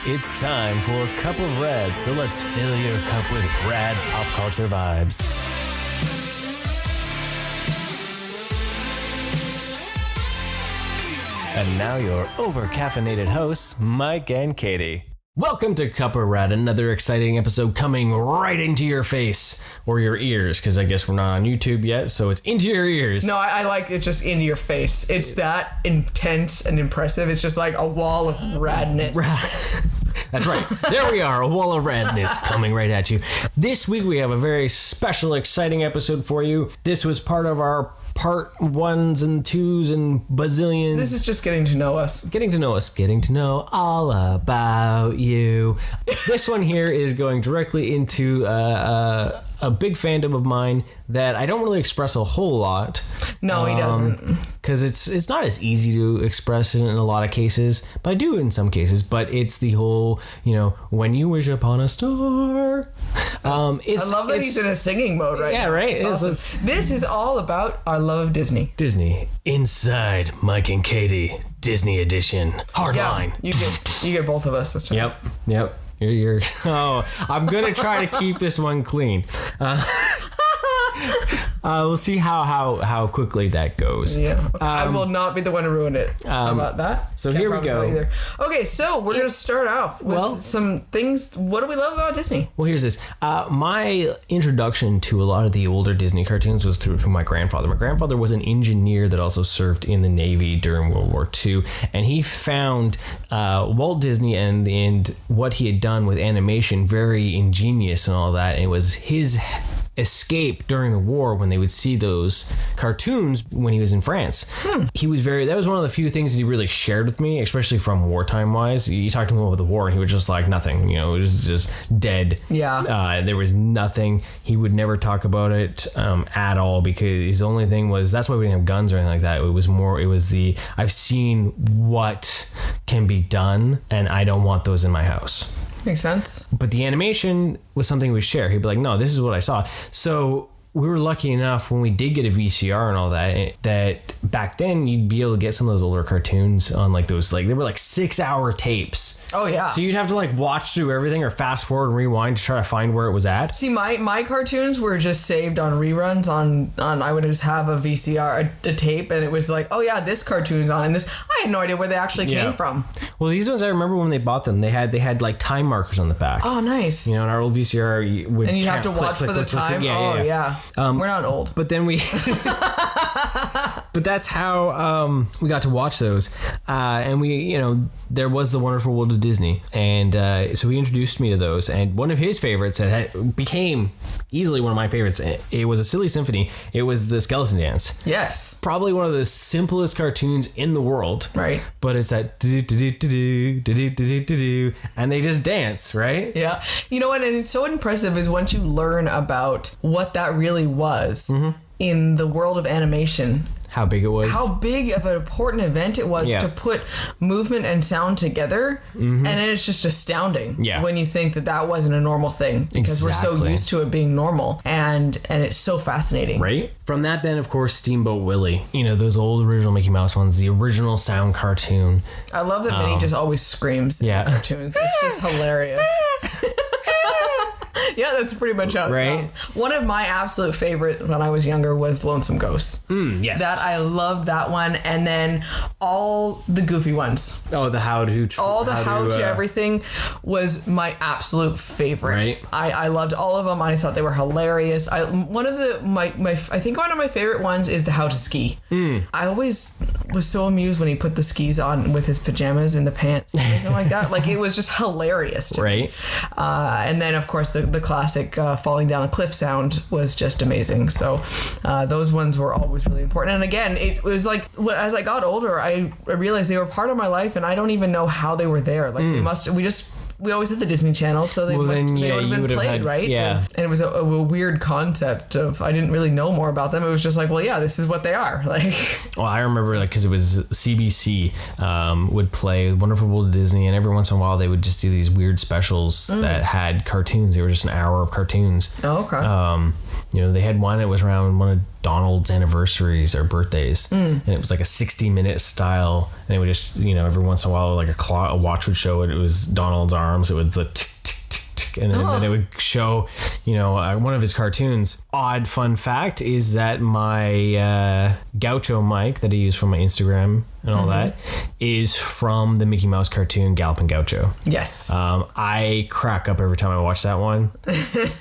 It's time for a cup of red, so let's fill your cup with rad pop culture vibes. And now your over-caffeinated hosts, Mike and Katie. Welcome to Cup of Red, another exciting episode coming right into your face, or your ears, because I guess we're not on YouTube yet, so it's into your ears. No, I like it just into your face. It's that intense and impressive. It's just like a wall of radness. That's right. There we are, a wall of redness coming right at you. This week we have a very special, exciting episode for you. This was part of our part 1s and 2s and bazillions. This is just getting to know us. Getting to know all about you. This one here is going directly into a big fandom of mine that I don't really express a whole lot. No, he doesn't. Because it's not as easy to express in a lot of cases, but I do in some cases. But it's the whole, when you wish upon a star. I love that he's in a singing mode right now. Yeah, right? It's awesome. This is all about our love of Disney. Disney. Inside Mike and Katie, Disney edition. Hardline. Yeah, you get both of us this time. Yep. I'm gonna try to keep this one clean. We'll see how quickly that goes. Yeah, I will not be the one to ruin it. How about that? So here we go. Okay, so we're gonna start off with some things. What do we love about Disney? Well, here's this. My introduction to a lot of the older Disney cartoons was through my grandfather. My grandfather was an engineer that also served in the Navy during World War II, and he found Walt Disney and what he had done with animation very ingenious and all that. And it was his escape during the war when they would see those cartoons when he was in France. That was one of the few things that he really shared with me, especially from wartime wise. You talked to him about the war and he was just like nothing, it was just dead. There was nothing. He would never talk about it at all, because his only thing was, that's why we didn't have guns or anything like that. I've seen what can be done and I don't want those in my house. Makes sense. But the animation was something we share. He'd be like, no, this is what I saw. So we were lucky enough when we did get a VCR and all that back then you'd be able to get some of those older cartoons on like those, like they were like 6-hour tapes. Oh yeah. So you'd have to like watch through everything or fast forward and rewind to try to find where it was at. See, my cartoons were just saved on reruns on I would just have a VCR, a tape, and it was like, oh yeah, this cartoon's on, and this, I had no idea where they actually came from. Well, these ones I remember when they bought them, they had like time markers on the back. Oh, nice. In our old VCR would, and you have to watch for the time. Yeah. We're not old. But then but that's how we got to watch those. And we, there was The Wonderful World of Disney. And so he introduced me to those. And one of his favorites that became easily one of my favorites, it was a silly symphony. It was the Skeleton Dance. Yes. Probably one of the simplest cartoons in the world. Right. But it's that do-do-do-do-do, and they just dance, right? Yeah. You know what? And it's so impressive is once you learn about what that really was in the world of animation. How big it was. How big of an important event it was to put movement and sound together. And it's just astounding when you think that wasn't a normal thing, because we're so used to it being normal, and it's so fascinating. Right? From that then, of course, Steamboat Willie. Those old original Mickey Mouse ones, the original sound cartoon. I love that Minnie just always screams in cartoons. It's just hilarious. Yeah, that's pretty much how it sounds. One of my absolute favorite when I was younger was Lonesome Ghost. Yes. That, I loved that one. And then all the goofy ones. Oh, the how to everything was my absolute favorite. Right. I loved all of them. I thought they were hilarious. I think one of my favorite ones is the How to Ski. I always was so amused when he put the skis on with his pajamas and the pants and everything like that. Like, it was just hilarious to me. And then, of course, the classic falling down a cliff sound was just amazing. So those ones were always really important. And again, it was like, as I got older, I realized they were part of my life, and I don't even know how they were there. Like, we always had the Disney Channel, so they would have been played, right? Yeah. And it was a weird concept of, I didn't really know more about them. It was just like, well, yeah, this is what they are. Like, well, I remember, because it was CBC would play Wonderful World of Disney, and every once in a while they would just do these weird specials that had cartoons. They were just an hour of cartoons. Oh, okay. they had one. It was around one of Donald's anniversaries or birthdays, and it was like a 60-minute style, and it would just every once in a while like a watch would show it. It was Donald's arms. It was the tick tick tick tick, and then it would show one of his cartoons. Odd fun fact is that my Gaucho mic that I use for my Instagram and all that is from the Mickey Mouse cartoon Galloping Gaucho. Yes. I crack up every time I watch that one.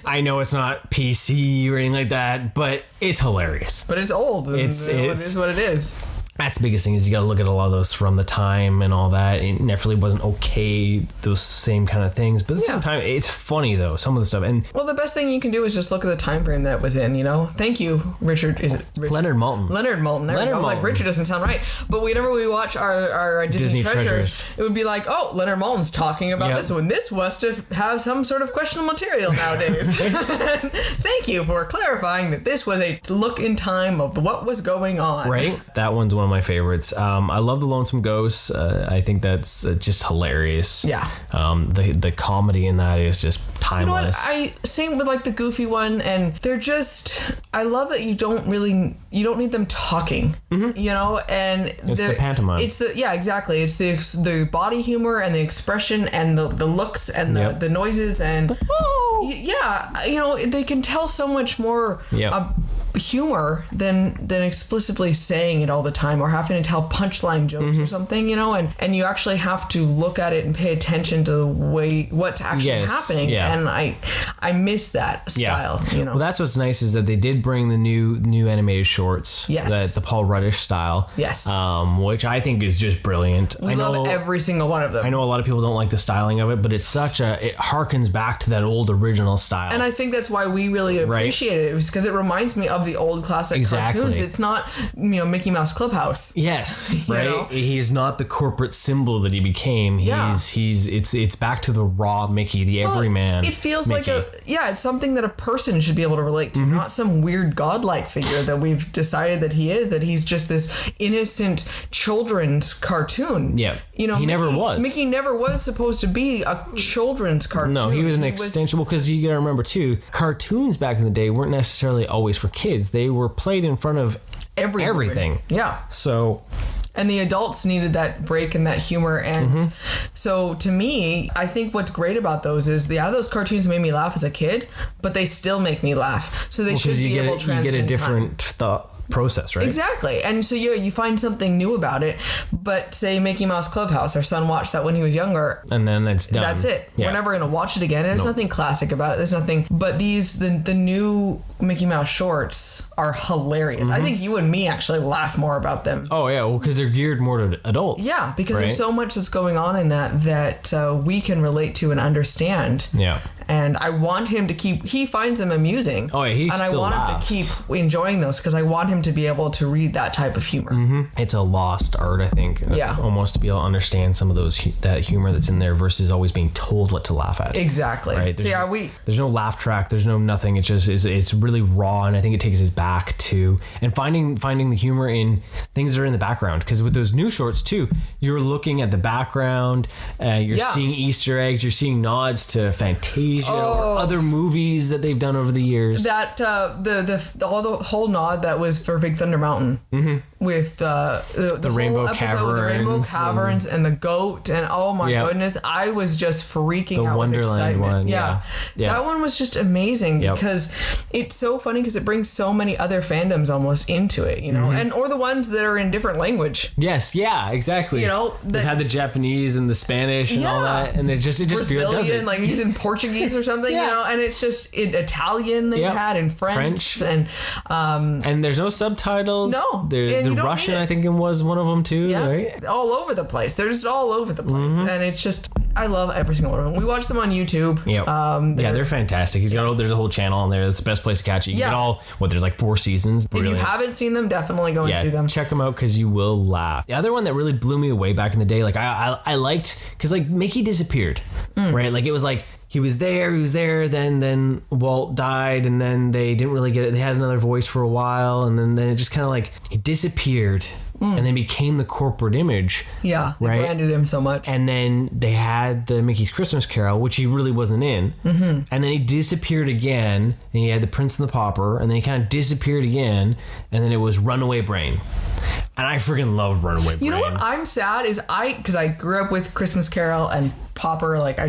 I know it's not PC or anything like that, but it's hilarious. But it's old. And it is what it is. That's the biggest thing is you got to look at a lot of those from the time and all that. It definitely wasn't okay, those same kind of things. But at the same time, it's funny, though, some of the stuff. And well, the best thing you can do is just look at the time frame that was in, Thank you, Richard. Is it Richard? Leonard Maltin. Leonard Maltin. There I was like, Richard doesn't sound right. But whenever we watch our Disney Treasures, it would be like, oh, Leonard Maltin's talking about this. And this was to have some sort of questionable material nowadays. Thank you for clarifying that this was a look in time of what was going on. Right? That one's one of my favorites. I love The Lonesome Ghost. I think that's just hilarious. Yeah. The comedy in that is just timeless. Same with like the Goofy one, and they're just, I love that you don't need them talking, and it's the pantomime. Exactly. It's the body humor and the expression and the looks and the noises and they can tell so much more humor than explicitly saying it all the time or having to tell punchline jokes or something, and you actually have to look at it and pay attention to the way what's actually happening. And I miss that style. Well, that's what's nice is that they did bring the new animated shorts. Yes. The Paul Ruddish style. Yes. Which I think is just brilliant. I love every single one of them. I know a lot of people don't like the styling of it, but it's it harkens back to that old original style. And I think that's why we really appreciate it, because it reminds me of the old classic cartoons. It's not, Mickey Mouse Clubhouse. Yes, right. He's not the corporate symbol that he became. It's back to the raw Mickey, the everyman. It feels Mickey. like it's something that a person should be able to relate to, not some weird godlike figure that we've decided that he is. That he's just this innocent children's cartoon. Yeah, he never was. Mickey never was supposed to be a children's cartoon. No, he was an extension. Because you gotta remember too, cartoons back in the day weren't necessarily always for kids. They were played in front of everything. Yeah. So. And the adults needed that break and that humor. And so to me, I think what's great about those is, those cartoons made me laugh as a kid, but they still make me laugh. So they should be able to transcend you get a different time. thought process, right? Exactly. And so you find something new about it. But say Mickey Mouse Clubhouse, our son watched that when he was younger, and then it's done. That's it. We're never going to watch it again. There's nothing classic about it. There's nothing. But the new Mickey Mouse shorts are hilarious. I think you and me actually laugh more about them. Oh yeah, well, because they're geared more to adults. Yeah, because there's so much that's going on in that we can relate to and understand. Yeah. And I want him to he finds them amusing. Oh yeah, and I want him to keep enjoying those, because I want him to be able to read that type of humor. It's a lost art, I think. Almost to be able to understand some of that humor that's in there versus always being told what to laugh at. Exactly. Right? There's no laugh track. There's no nothing. It's just it's really raw, and I think it takes us back to finding the humor in things that are in the background. Because with those new shorts too, you're looking at the background. You're seeing Easter eggs. You're seeing nods to Fantasia. Or other movies that they've done over the years. That the whole nod that was for Big Thunder Mountain with the Rainbow whole episode Caverns with the Rainbow Caverns and the goat, and oh my goodness, I was just freaking out Wonderland with excitement. One, yeah. That one was just amazing because it's so funny because it brings so many other fandoms almost into it, and or the ones that are in different language. Yes, yeah, exactly. They've had the Japanese and the Spanish and all that, and it just Brazilian, does it. Like he's in Portuguese or something, and it's just in Italian they had, in French. And there's no subtitles. No, the Russian I think was one of them too. Right? All over the place. They're just all over the place, and it's just I love every single one of them. We watch them on YouTube. They're fantastic. There's a whole channel on there. That's the best place to catch it. You get all there's like 4 seasons. If you haven't seen them, definitely go and see them. Check them out because you will laugh. The other one that really blew me away back in the day, like I liked, because like Mickey disappeared, right? Like it was like he was there, then Walt died, and then they didn't really get it. They had another voice for a while, and then it just kind of like it disappeared and then became the corporate image. Yeah, they right? branded him so much. And then they had the Mickey's Christmas Carol, which he really wasn't in. And then he disappeared again, and he had the Prince and the Pauper, and then he kind of disappeared again, and then it was Runaway Brain. And I freaking love Runaway Brain. You know what I'm sad is because I grew up with Christmas Carol and Pauper, like I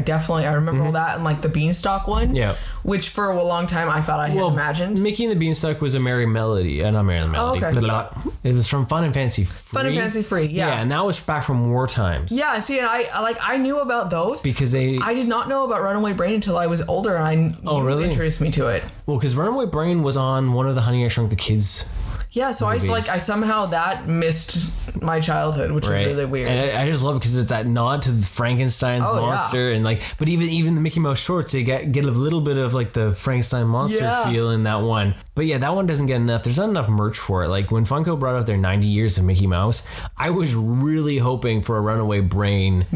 remember all that, and like the Beanstalk one, which for a long time I thought I had imagined. Mickey and the Beanstalk was a Merry Melody, not Merry Melody. okay. It was from Fun and Fancy Free. Fun and Fancy Free, yeah, and that was back from war times. Yeah, see, and I knew about those because I did not know about Runaway Brain until I was older, and you introduced me to it. Well, because Runaway Brain was on one of the Honey I Shrunk the Kids. Yeah, so movies. I somehow that missed my childhood, which was really weird. And I just love it because it's that nod to Frankenstein's monster, and but even the Mickey Mouse shorts, they get a little bit of like the Frankenstein monster feel in that one. But yeah, that one doesn't get enough. There's not enough merch for it. Like when Funko brought out their 90 years of Mickey Mouse, I was really hoping for a Runaway Brain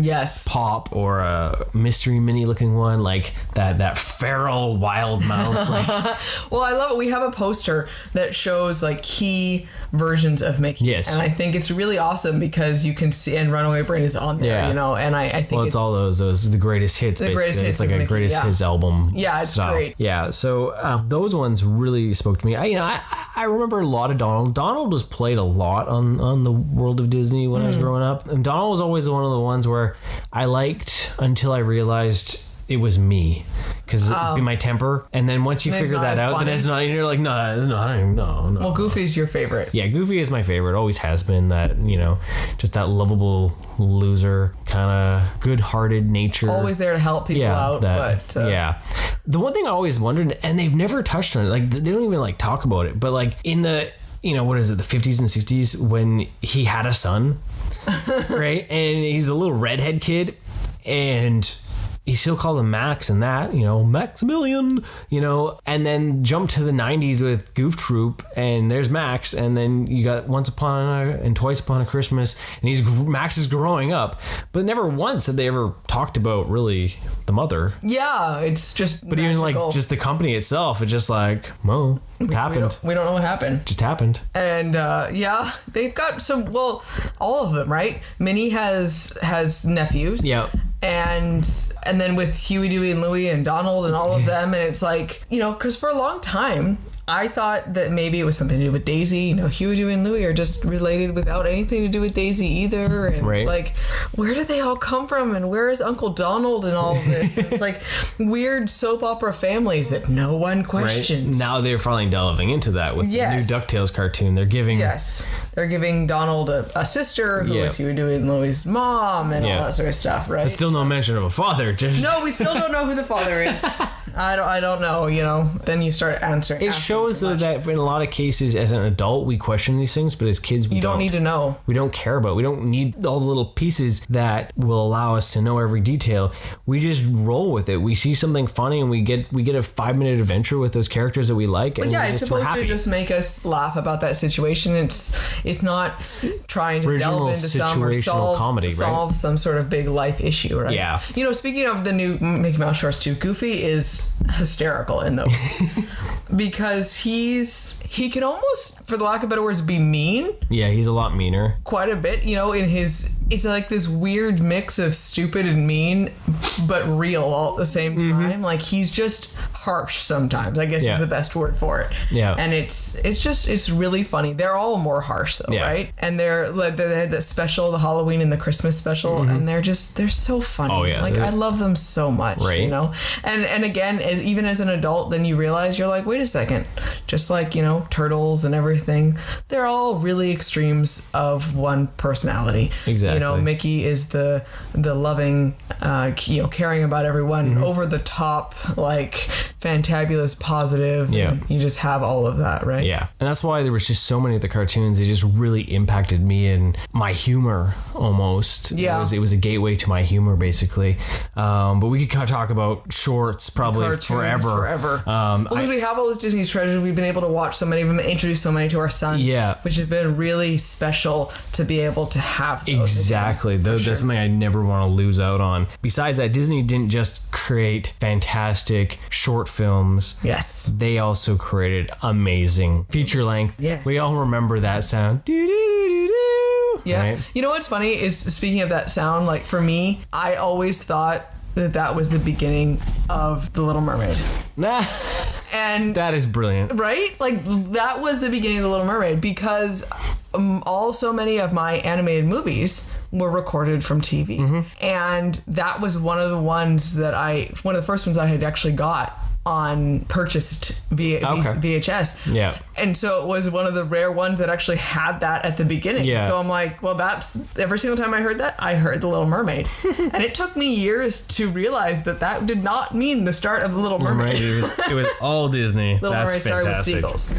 pop or a mystery mini looking one, like that feral wild mouse. Well, I love it. We have a poster that shows like key versions of Mickey. Yes. And I think it's really awesome because you can see, and Runaway Brain is on there, and I think it's all those the greatest hits. The greatest hits. It's like a Mickey, greatest hits album. Yeah, it's great. Yeah, so those ones really spoke to me. I remember a lot of Donald. Donald was played a lot on the World of Disney when I was growing up, and Donald was always one of the ones where I liked until I realized it was me, because it'd be my temper, and then once you figure that out, then it's not. You're like, no. Well, Goofy's your favorite. Yeah, Goofy is my favorite. Always has been. That just that lovable loser, kind of good-hearted nature. Always there to help people out. The one thing I always wondered, and they've never touched on it. Like they don't even like talk about it, but like in the what is it, the 50s and 60s when he had a son, right? And he's a little redhead kid, and he still called him Max and that, Maximilian, and then jump to the 90s with Goof Troop, and there's Max, and then you got Once Upon and Twice Upon a Christmas, and Max is growing up, but never once had they ever talked about really the mother. Yeah, it's just But magical. Even like just the company itself, it's just like, well, it happened. We don't know what happened. Just happened. And they've got some, all of them, right? Minnie has nephews. Yeah. And then with Huey, Dewey, and Louie and Donald and all of them, and it's like, because for a long time, I thought that maybe it was something to do with Daisy. Huey, Dewey, and Louie are just related without anything to do with Daisy either. And it's like, where do they all come from? And where is Uncle Donald and all of this? And it's like weird soap opera families that no one questions. Right. Now they're finally delving into that with the new DuckTales cartoon. They're giving... They're giving Donald a sister who is Huey, Dewey, and Louie's mom and all that sort of stuff, right? But still no mention of a father. No, we still don't know who the father is. I don't know, Then you start answering. It shows though that in a lot of cases, as an adult, we question these things, but as kids, we don't need to know. We don't care about. We don't need all the little pieces that will allow us to know every detail. We just roll with it. We see something funny, and we get a 5-minute adventure with those characters that we like. But it's supposed to just make us laugh about that situation. It's not trying to delve into some or solve some sort of big life issue, right? Yeah. Speaking of the new Mickey Mouse shorts too, Goofy is hysterical in those because he can almost, for the lack of better words, be mean. Yeah, he's a lot meaner. Quite a bit, it's like this weird mix of stupid and mean, but real all at the same time. Like he's just harsh sometimes, I guess is the best word for it. Yeah. And it's really funny. They're all more harsh though, right? And they had the special, the Halloween and the Christmas special, and they're so funny. Oh yeah. Like I love them so much, right? And again, even as an adult, then you realize you're like, wait a second, just like, Turtles and everything, they're all really extremes of one personality. Exactly. Mickey is the loving, caring about everyone, over the top, like fantabulous, positive. Yeah. You just have all of that, right? Yeah. And that's why there was just so many of the cartoons. They just really impacted me and my humor almost. Yeah. It was a gateway to my humor, basically. But we could talk about shorts probably forever. Because we have all those Disney's treasures. We've been able to watch so many of them, introduce so many to our son. Yeah. Which has been really special to be able to have those. Exactly. That's something I never want to lose out on. Besides that, Disney didn't just create fantastic short films. Yes. They also created amazing feature length. Yes. We all remember that sound. Do-do-do-do-do. Yeah. Right? You know what's funny is, speaking of that sound, like for me, I always thought that was the beginning of The Little Mermaid. And that is brilliant. Right? Like that was the beginning of The Little Mermaid, because so many of my animated movies were recorded from TV. And that was one of the first ones I had actually got on purchased via VHS. Yeah. And so it was one of the rare ones that actually had that at the beginning. Yeah. So I'm like, well, that's every single time I heard that, I heard The Little Mermaid. And it took me years to realize that did not mean the start of The Little Mermaid. It was all Disney. Little Mermaid started with fantastic. seagulls.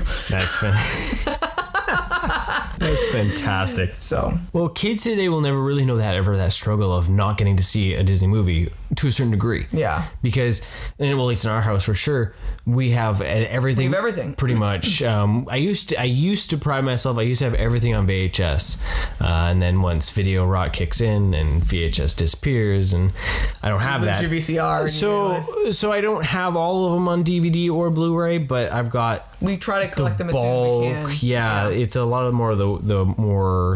That's fantastic. So, well, kids today will never really know that struggle of not getting to see a Disney movie to a certain degree. Yeah. Because, and well, at least in our house for sure, we have everything. We have everything. Pretty much. I used to pride myself. I used to have everything on VHS, and then once video rot kicks in and VHS disappears, and I don't have that. Your VCR. So I don't have all of them on DVD or Blu-ray, but I've got. We try to collect them as soon as we can. Yeah, it's a lot of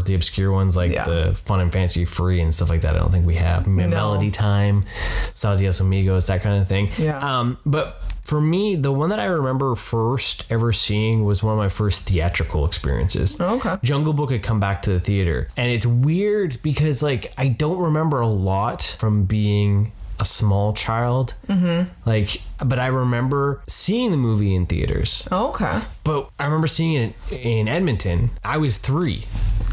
the obscure ones, like the Fun and Fancy Free and stuff like that. I don't think we have Melody Time, Saldios Amigos, that kind of thing. Yeah. But for me, the one that I remember first ever seeing was one of my first theatrical experiences. Oh, okay. Jungle Book had come back to the theater, and it's weird because like I don't remember a lot from being a small child. But I remember seeing the movie in theaters. Oh, okay. But I remember seeing it in Edmonton. I was 3.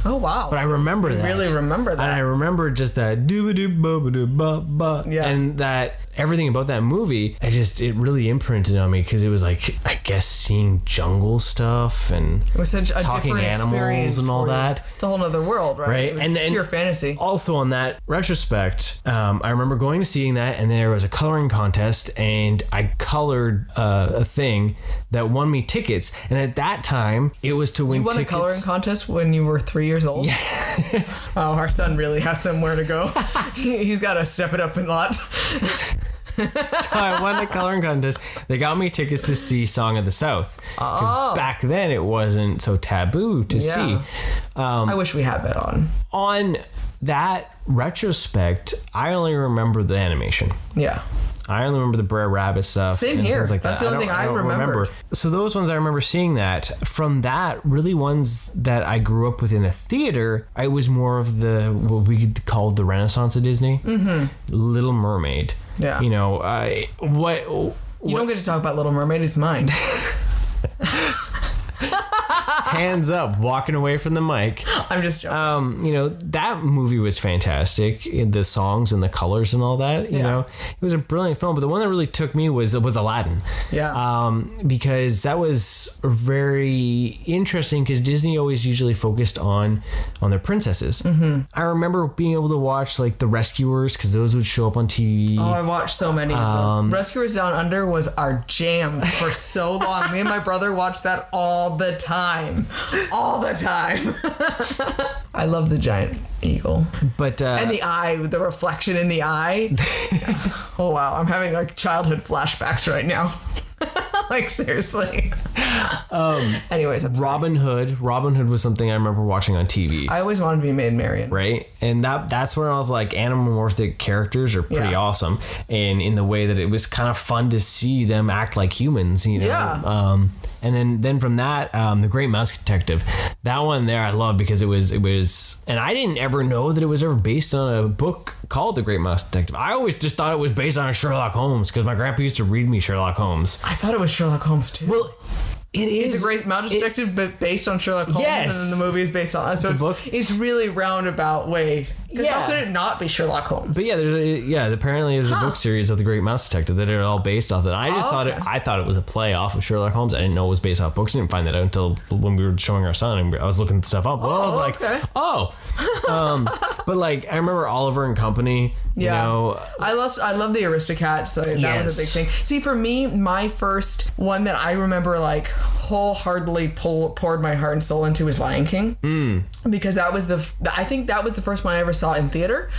Oh, wow. But I remember that. Really remember that. And I remember just that doo-ba-doo-ba-ba-doo-ba-ba. Yeah. And that everything about that movie, it really imprinted on me because it was like, I guess, seeing jungle stuff and it was such a talking different animals experience and all for you. that. It's a whole other world, right? Right. It was pure fantasy. Also on that retrospect, I remember going to seeing that, and there was a coloring contest, and I colored a thing that won me tickets. And at that time, it was to win tickets. You won a coloring contest when you were 3 years old? Yeah. Oh, our son really has somewhere to go. He's got to step it up a lot. So I won the coloring contest. They got me tickets to see Song of the South. Because back then it wasn't so taboo to see. I wish we had that on. On that retrospect, I only remember the animation. Yeah. I only remember the Brer Rabbit stuff. Same here. Like That's the only thing I remember. So those ones I remember seeing that. From that, really ones that I grew up with in the theater, I was more of what we called the Renaissance of Disney. Little Mermaid. Yeah. You know, what you don't get to talk about Little Mermaid. It's mine. Hands up, walking away from the mic. I'm just joking. That movie was fantastic. The songs and the colors and all that. You know, it was a brilliant film. But the one that really took me was Aladdin. Yeah. Because that was very interesting. Because Disney always usually focused on their princesses. I remember being able to watch like The Rescuers, because those would show up on TV. Oh, I watched so many of those. Rescuers Down Under was our jam for so long. Me and my brother watched that all the time. All the time. I love the giant eagle. But and the eye, the reflection in the eye. Oh wow, I'm having like childhood flashbacks right now. Like seriously. Anyways, Robin Hood was something I remember watching on TV. I always wanted to be Maid Marian. Right? And that's where I was like, animomorphic characters are pretty awesome. And in the way that it was kind of fun to see them act like humans, you know? Yeah. And then from that, The Great Mouse Detective, that one there I love because it was, and I didn't ever know that it was ever based on a book called The Great Mouse Detective. I always just thought it was based on Sherlock Holmes because my grandpa used to read me Sherlock Holmes. I thought it was Sherlock Holmes too. Well, it is. It's a Great Mouse Detective, but based on Sherlock Holmes, yes. and then the movie is based on. So it's really roundabout way. Because how could it not be Sherlock Holmes? But apparently there's a book series of The Great Mouse Detective that are all based off that. I just thought it was a play off of Sherlock Holmes. I didn't know it was based off books. I didn't find that out until when we were showing our son and I was looking stuff up. Well, I was like, but like I remember Oliver and Company. You know, I love the Aristocats. So that was a big thing. See, for me, my first one that I remember like wholeheartedly poured my heart and soul into was Lion King. Because that was I think that was the first one I ever saw in theater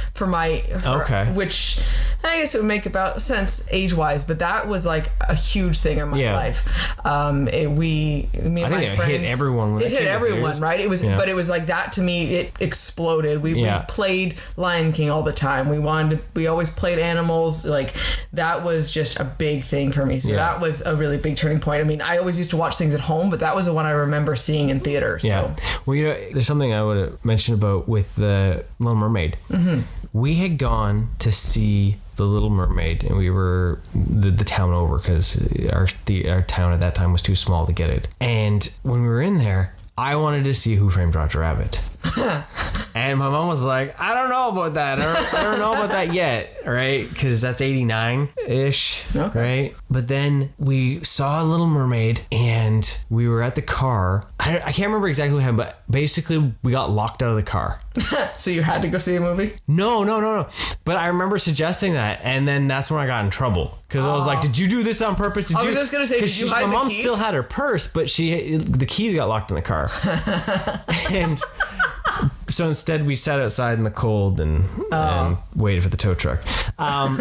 which I guess it would make about sense age-wise, but that was like a huge thing in my life. Me and my friends, hit everyone. It hit everyone, right? It was, yeah. but it was like that to me. It exploded. We played Lion King all the time. We always played animals. Like that was just a big thing for me. So that was a really big turning point. I mean, I always used to watch things at home, but that was the one I remember seeing in theaters. Yeah. So. Well, there's something I would have mentioned about with the Little Mermaid. Mm-hmm. We had gone to see The Little Mermaid, and we were the town over because our town at that time was too small to get it. And when we were in there, I wanted to see Who Framed Roger Rabbit. And my mom was like, I don't know about that. I don't know about that yet, right? Because that's 89-ish, right? But then we saw Little Mermaid, and we were at the car. I can't remember exactly what happened, but basically we got locked out of the car. So you had to go see a movie? No. But I remember suggesting that, and then that's when I got in trouble. Because I was like, did you do this on purpose? I was just going to say, did you hide the keys? My mom still had her purse, but the keys got locked in the car. And so instead we sat outside in the cold and waited for the tow truck. But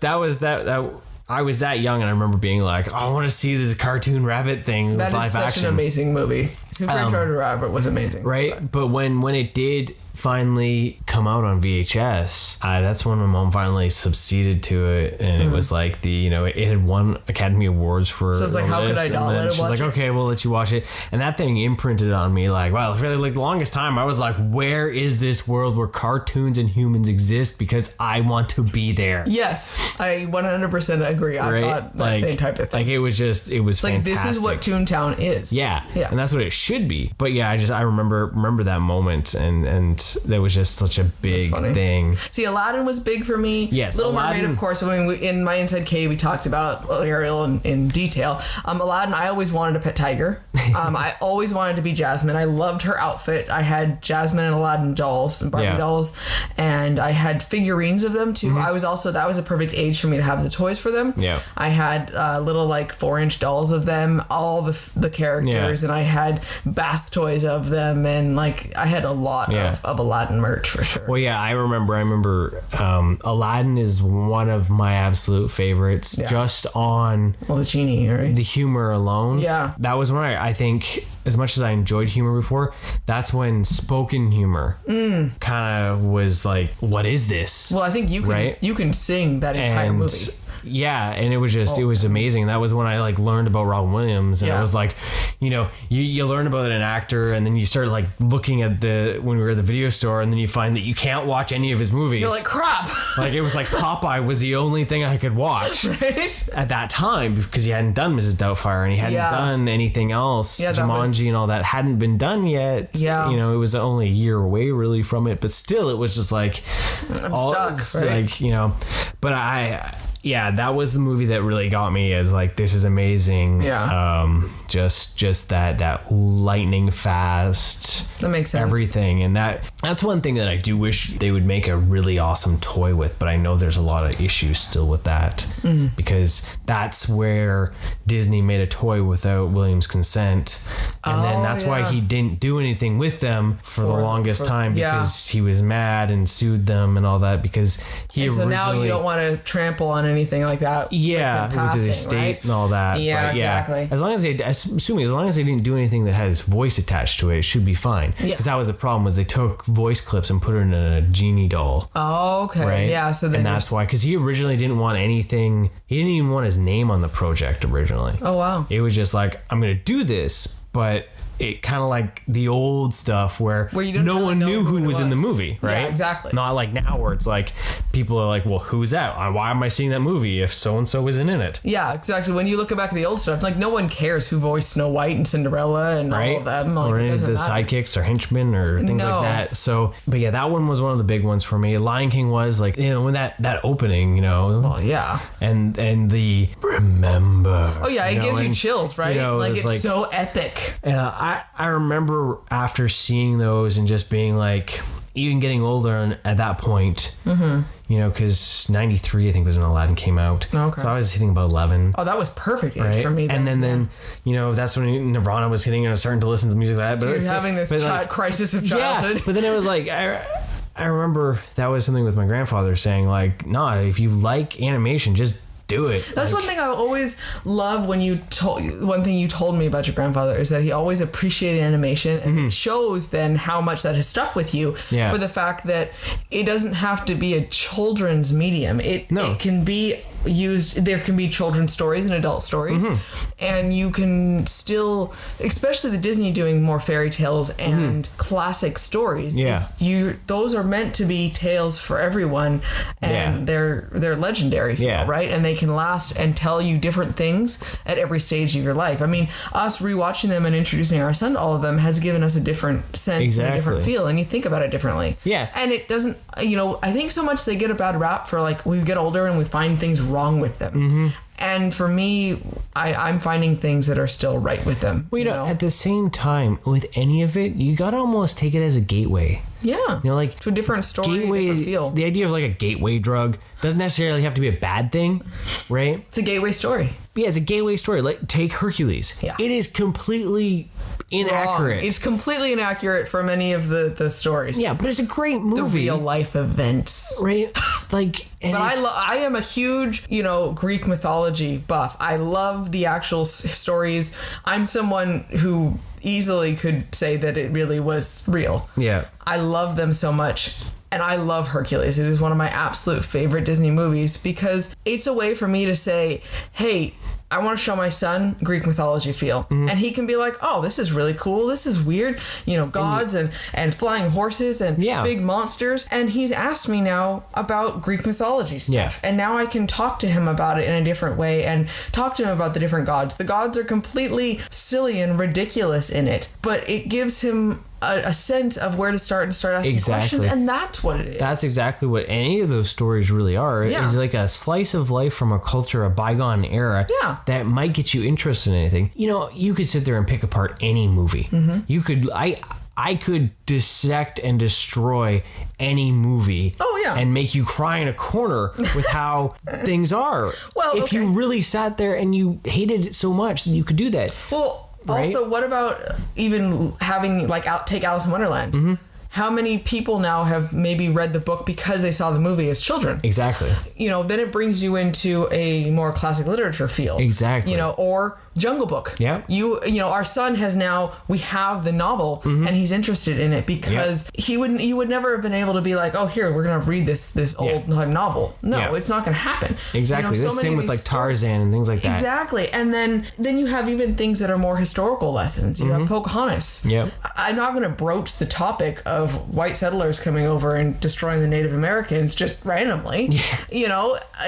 that was that I was that young, and I remember being like, I want to see this cartoon rabbit thing with live action. That is such an amazing movie. Who Framed Roger Rabbit was amazing. Right? But when it did finally come out on VHS, that's when my mom finally succeeded to it, and it was like it had won Academy Awards for. So it's like, how could I not let it watch it? She's like, okay, we'll let you watch it, and that thing imprinted on me. Like, wow, for like the longest time, I was like, where is this world where cartoons and humans exist? Because I want to be there. Yes, I 100% agree. I thought that same type of thing. Like it was fantastic. Like this is what Toontown is. Yeah, and that's what it should be. But yeah, I remember that moment, and that was just such a big thing. See, Aladdin was big for me. Yes, Little Mermaid, of course. I mean, in my Inside Katie, we talked about Ariel in detail. Aladdin, I always wanted a pet tiger. I always wanted to be Jasmine. I loved her outfit. I had Jasmine and Aladdin dolls and Barbie dolls, and I had figurines of them too. I was also, that was a perfect age for me to have the toys for them. Yeah, I had little like 4-inch dolls of them, all the characters, and I had bath toys of them, and like I had a lot of Aladdin merch for sure. Well, yeah, I remember Aladdin is one of my absolute favorites, just on the genie, right? The humor alone. Yeah, that was when I think, as much as I enjoyed humor before, that's when spoken humor kind of was like, what is this? Well, I think you can sing that entire movie. Yeah, and it was just it was amazing. That was when I like learned about Robin Williams, and I was like, you learn about an actor, and then you start like looking at when we were at the video store, and then you find that you can't watch any of his movies. You're like, crap. Like it was like Popeye was the only thing I could watch at that time, because he hadn't done Mrs. Doubtfire, and he hadn't done anything else. Jumanji and all that hadn't been done yet. Yeah, it was only a year away really from it, but still, it was just like I'm stuck, right? Like but that was the movie that really got me as like, this is amazing. Yeah. Just that lightning fast. That makes sense. Everything. And that's one thing that I do wish they would make a really awesome toy with, but I know there's a lot of issues still with that because that's where Disney made a toy without Williams' consent. And then that's why he didn't do anything with them for the longest time, because he was mad and sued them and all that, because so now you don't want to trample on anything like that. With his estate and all that. Yeah, exactly. As long as they didn't do anything that had his voice attached to it should be fine. Because that was the problem, was they took voice clips and put it in a genie doll. Oh, okay. Right? Yeah. So then, and that's why, because he originally didn't want anything. He didn't even want his name on the project originally. Oh wow. It was just like, I'm gonna do this, but it kind of like the old stuff where you no one knew who was in the movie, right? Yeah, exactly. Not like now where it's like people are like, well, who's that? Why am I seeing that movie if so and so isn't in it? Yeah, exactly. When you look back at the old stuff, like no one cares who voiced Snow White and Cinderella and all of them, like, or any of the sidekicks or henchmen or things like that. So, but yeah, that one was one of the big ones for me. Lion King was like, when that opening, Well, yeah. And the remember. Oh yeah, it gives you chills, right? Like it's so epic. And I remember after seeing those and just being like, even getting older at that point, because 93 I think was when Aladdin came out. Okay. So I was hitting about 11. Oh, that was perfect age for me then. And then that's when Nirvana was hitting and I was starting to listen to music like that. But you're having this crisis of childhood. Yeah, but then it was like, I remember that was something with my grandfather saying like, nah, if you like animation, just do it. That's one thing I always love when one thing you told me about your grandfather is that he always appreciated animation, and it shows then how much that has stuck with you for the fact that it doesn't have to be a children's medium. It can be used, there can be children's stories and adult stories, and you can still, especially the Disney doing more fairy tales and classic stories, those are meant to be tales for everyone, and they're legendary, right? And they can last and tell you different things at every stage of your life. I mean, us rewatching them and introducing our son to all of them has given us a different sense and a different feel, and you think about it differently. And it doesn't, I think so much they get a bad rap for like, we get older and we find things wrong with them. And for me, I'm finding things that are still right with them. Well, you know, at the same time, with any of it, you gotta almost take it as a gateway. Yeah. You know, like to a different story, gateway, different feel. The idea of like a gateway drug doesn't necessarily have to be a bad thing, right? It's a gateway story. Yeah, it's a gateway story. Like, take Hercules. Yeah. It is completely inaccurate. Wrong. It's completely inaccurate for many of the stories. Yeah, but it's a great movie. The real life events. Right? Like, but I am a huge, Greek mythology buff. I love the actual stories. I'm someone who easily could say that it really was real. Yeah. I love them so much. And I love Hercules. It is one of my absolute favorite Disney movies because it's a way for me to say, hey, I want to show my son Greek mythology feel. And he can be like, oh, this is really cool. This is weird. Gods and flying horses and big monsters. And he's asked me now about Greek mythology stuff. Yeah. And now I can talk to him about it in a different way and talk to him about the different gods. The gods are completely silly and ridiculous in it, but it gives him a sense of where to start asking questions, and that's what it is. That's exactly what any of those stories really are. Yeah. It's like a slice of life from a culture, a bygone era that might get you interested in anything. You could sit there and pick apart any movie. You could, I could dissect and destroy any movie and make you cry in a corner with how things are. Well, if you really sat there and you hated it so much, then you could do that. Well, right? Also, what about even having take Alice in Wonderland? How many people now have maybe read the book because they saw the movie as children? Exactly. Then it brings you into a more classic literature feel. Exactly. Or Jungle Book. Yeah. Our son we have the novel and he's interested in it because he would never have been able to be like, oh, here, we're going to read this old novel. No, it's not going to happen. Exactly. The same with like Tarzan and things like that. Exactly. And then you have even things that are more historical lessons. You have Pocahontas. Yep. I'm not going to broach the topic of white settlers coming over and destroying the Native Americans just randomly,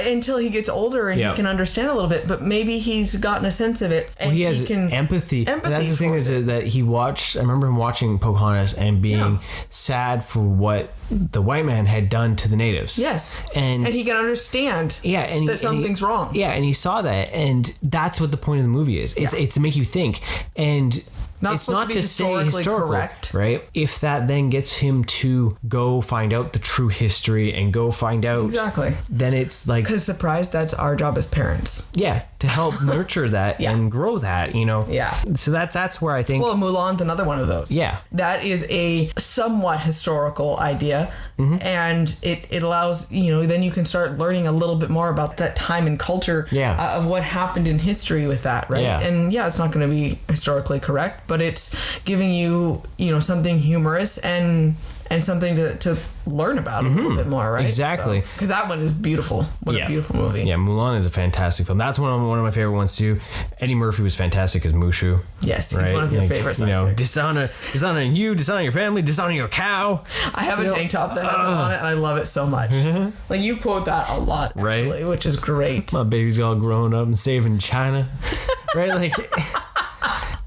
until he gets older and he can understand a little bit, but maybe he's gotten a sense of it. And he has empathy. And that's the thing is that he watched, I remember him watching Pocahontas and being sad for what the white man had done to the natives. Yes. And he can understand that something's wrong. Yeah, and he saw that, and that's what the point of the movie is. It's to make you think. And it's not to say historical, correct, right? If that then gets him to go find out the true history and go find out then it's like, because surprise, that's our job as parents. Yeah, to help nurture that and grow that, Yeah. So that's where I think. Well, Mulan's another one of those. Yeah, that is a somewhat historical idea, and it allows then you can start learning a little bit more about that time and culture of what happened in history with that, right? Yeah. And it's not going to be historically correct, but it's giving you, something humorous and something to learn about a little bit more, right? Exactly. Because that one is beautiful. What a beautiful movie. Yeah, Mulan is a fantastic film. That's one of my favorite ones too. Eddie Murphy was fantastic as Mushu. Yes, he's one of your favorites. Dishonor you, dishonor your family, dishonor your cow. I have a tank top that has it on it, and I love it so much. Like, you quote that a lot, actually, which is great. My baby's all grown up and saving China. Right? Like...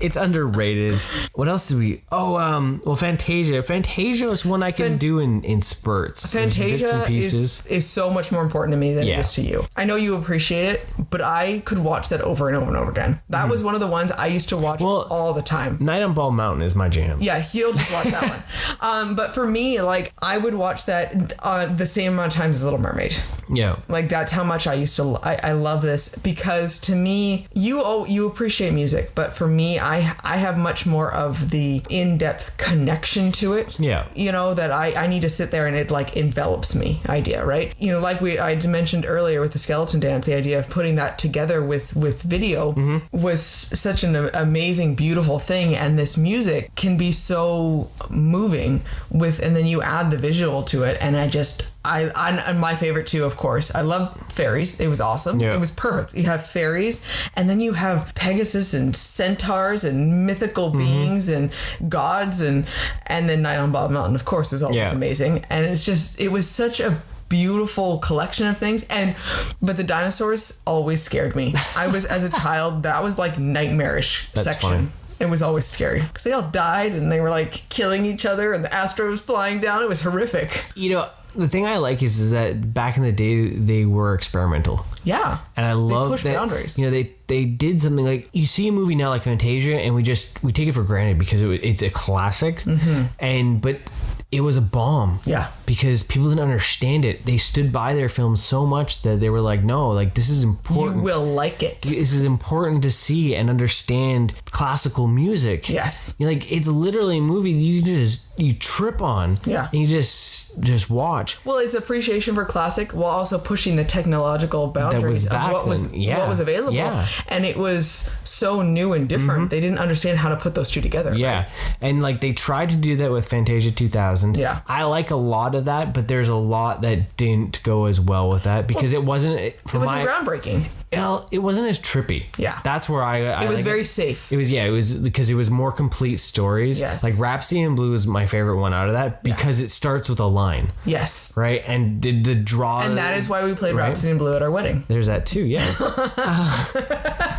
It's underrated. What else do we... well, Fantasia. Fantasia is one I can do in spurts. Fantasia is so much more important to me than it is to you. I know you appreciate it, but I could watch that over and over and over again. That was one of the ones I used to watch all the time. Night on Bald Mountain is my jam. Yeah, he'll just watch that one. But for me, I would watch that the same amount of times as Little Mermaid. Yeah. That's how much I used to... I love this because to me, you appreciate music, but for me, I have much more of the in-depth connection to it. Yeah. You know, that I need to sit there and it like envelops me idea, right? You know, like I mentioned earlier with the skeleton dance, the idea of putting that together with video was such an amazing, beautiful thing. And this music can be so moving and then you add the visual to it. And and my favorite too, of course, I love fairies. It was awesome. Yeah. It was perfect. You have fairies, and then you have Pegasus and centaurs and mythical beings and gods, and then Night on Bob Mountain, of course, was always amazing. And it was such a beautiful collection of things. But the dinosaurs always scared me. I was, as a child, that was like nightmarish section. Funny. It was always scary because they all died and they were like killing each other and the Astro was flying down. It was horrific. You know, the thing I like is that back in the day they were experimental. Yeah. And I love they pushed that boundaries. You know, they did something like, you see a movie now like Fantasia and we take it for granted because it's a classic. But it was a bomb. Yeah. Because people didn't understand it. They stood by their film so much that they were like, no, like this is important. You will like it. This is important to see and understand classical music. Yes. You're like, it's literally a movie you trip on. Yeah. And you just watch. Well, it's appreciation for classic while also pushing the technological boundaries of what was available. Yeah. And it was so new and different. They didn't understand how to put those two together. Yeah. Right? And like they tried to do that with Fantasia 2000. Yeah. I like a lot of that, but there's a lot that didn't go as well with that because it wasn't groundbreaking. It wasn't as trippy. Yeah. That's where I it was very safe. It was because it was more complete stories. Yes. Like Rhapsody in Blue is my favorite one out of that because it starts with a line. Yes. Right? And the draw. And that is why we played Rhapsody in Blue at our wedding. There's that too, yeah.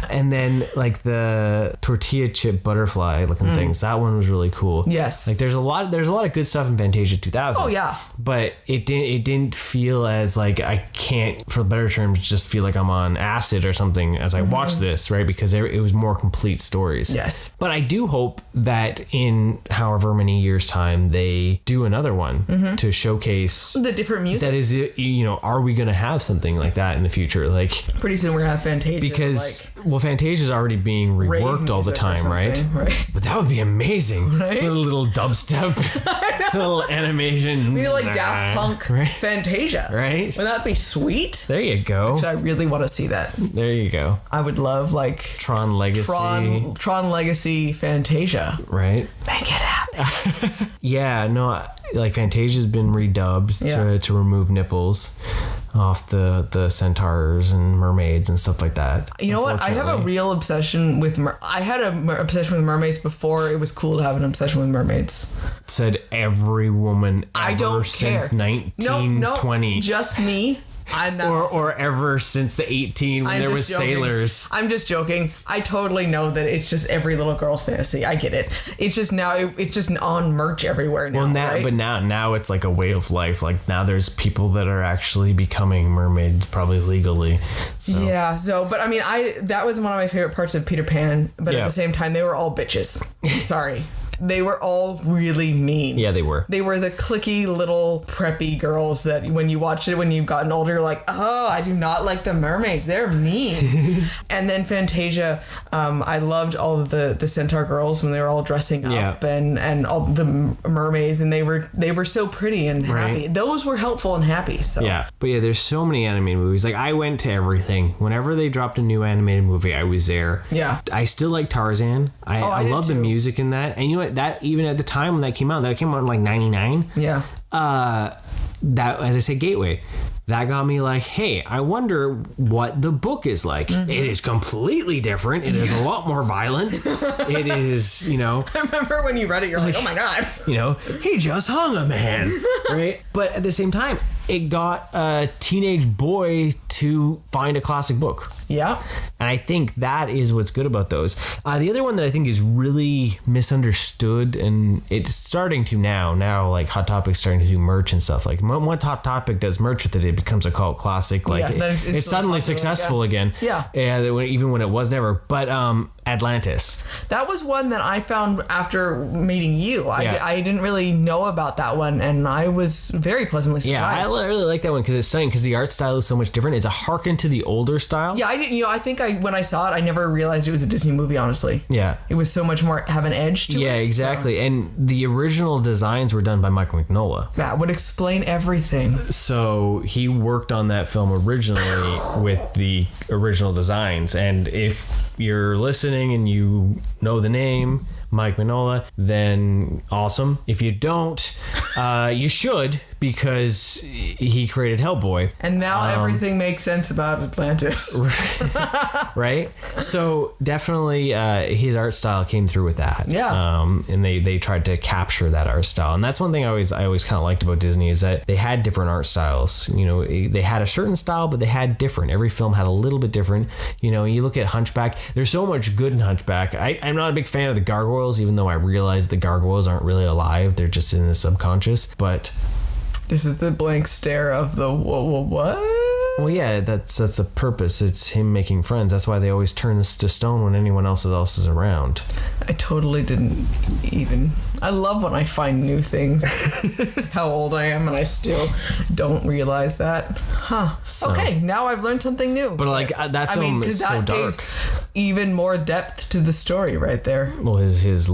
And then like the tortilla chip butterfly looking things, that one was really cool. Yes. Like there's a lot of good stuff in Fantasia 2000. Oh yeah. But it didn't feel as like I can't, for better terms, just feel like I'm on acid or something as I watch this, right? Because it was more complete stories. Yes. But I do hope that in however many years time they do another one to showcase the different music. That is, you know, are we going to have something like that in the future? Like pretty soon we're going to have Fantasia. Because Fantasia is already being reworked all the time, right? But that would be amazing. Right? A little dubstep, a little animation. We need like Daft Punk Fantasia. Right? Would that be sweet? There you go. Actually, I really want to see that. There you go. I would love like Tron Legacy. Tron Legacy Fantasia. Right? Make it happen. Yeah, no, like Fantasia's been redubbed to remove nipples off the centaurs and mermaids and stuff like that. You know what? I have a real obsession with I had an obsession with mermaids before it was cool to have an obsession with mermaids. Said every woman ever I don't since care. 1920. No, just me. Or ever since the 18 when there was sailors. I'm just joking. I totally know that it's just every little girl's fantasy. I get it. It's just now it's just on merch everywhere now. Well, right? But now it's like a way of life. Like now there's people that are actually becoming mermaids, probably legally. So. Yeah. So, but I mean, that was one of my favorite parts of Peter Pan. But at the same time, they were all bitches. I'm sorry. They were all really mean. Yeah, they were. They were the cliquey little preppy girls that when you watch it when you've gotten older, you're like, oh, I do not like the mermaids. They're mean. And then Fantasia, I loved all of the centaur girls when they were all dressing up and all the mermaids, and they were so pretty and happy. Right. Those were helpful and happy. So yeah, but yeah, there's so many animated movies. Like I went to everything. Whenever they dropped a new animated movie, I was there. Yeah. I still like Tarzan. I love the music in that. And you know what? That even at the time when that came out in like 99. Yeah. That, as I say, Gateway. That got me like, hey, I wonder what the book is like. It is completely different. It is a lot more violent. It is, you know. I remember when you read it, you're like, oh my God. You know, he just hung a man. Right? But at the same time, it got a teenage boy to find a classic book. Yeah. And I think that is what's good about those. The other one that I think is really misunderstood, and it's starting to now like Hot Topic's starting to do merch and stuff. Like once Hot Topic does merch with it, it becomes a cult classic. Like it's suddenly successful again. Yeah. Even when it was never. But Atlantis. That was one that I found after meeting you. I didn't really know about that one, and I was very pleasantly surprised. Yeah, I really like that one because it's stunning, because the art style is so much different. It's a harken to the older style. Yeah, I didn't. I think when I saw it, I never realized it was a Disney movie. Honestly, Yeah. it was so much more have an edge to it. Yeah, exactly. And the original designs were done by Michael Mignola. That would explain everything. So he worked on that film originally with the original designs. And if you're listening and you know the name Mike Mignola, then awesome. If you don't, you should, because he created Hellboy. And now everything makes sense about Atlantis. Right? So definitely his art style came through with that. Yeah. And they tried to capture that art style. And that's one thing I always kind of liked about Disney, is that they had different art styles. You know, they had a certain style, but they had different. Every film had a little bit different. You know, you look at Hunchback, there's so much good in Hunchback. I'm not a big fan of the gargoyles, even though I realize the gargoyles aren't really alive. They're just in the subconscious. But this is the blank stare of the what? well, yeah, that's the purpose. It's him making friends. That's why they always turn this to stone when anyone else is around. I totally didn't even. I love when I find new things. How old I am and I still don't realize that. Huh. So, okay, now I've learned something new. But like that film is so dark. Gives even more depth to the story right there. Well, his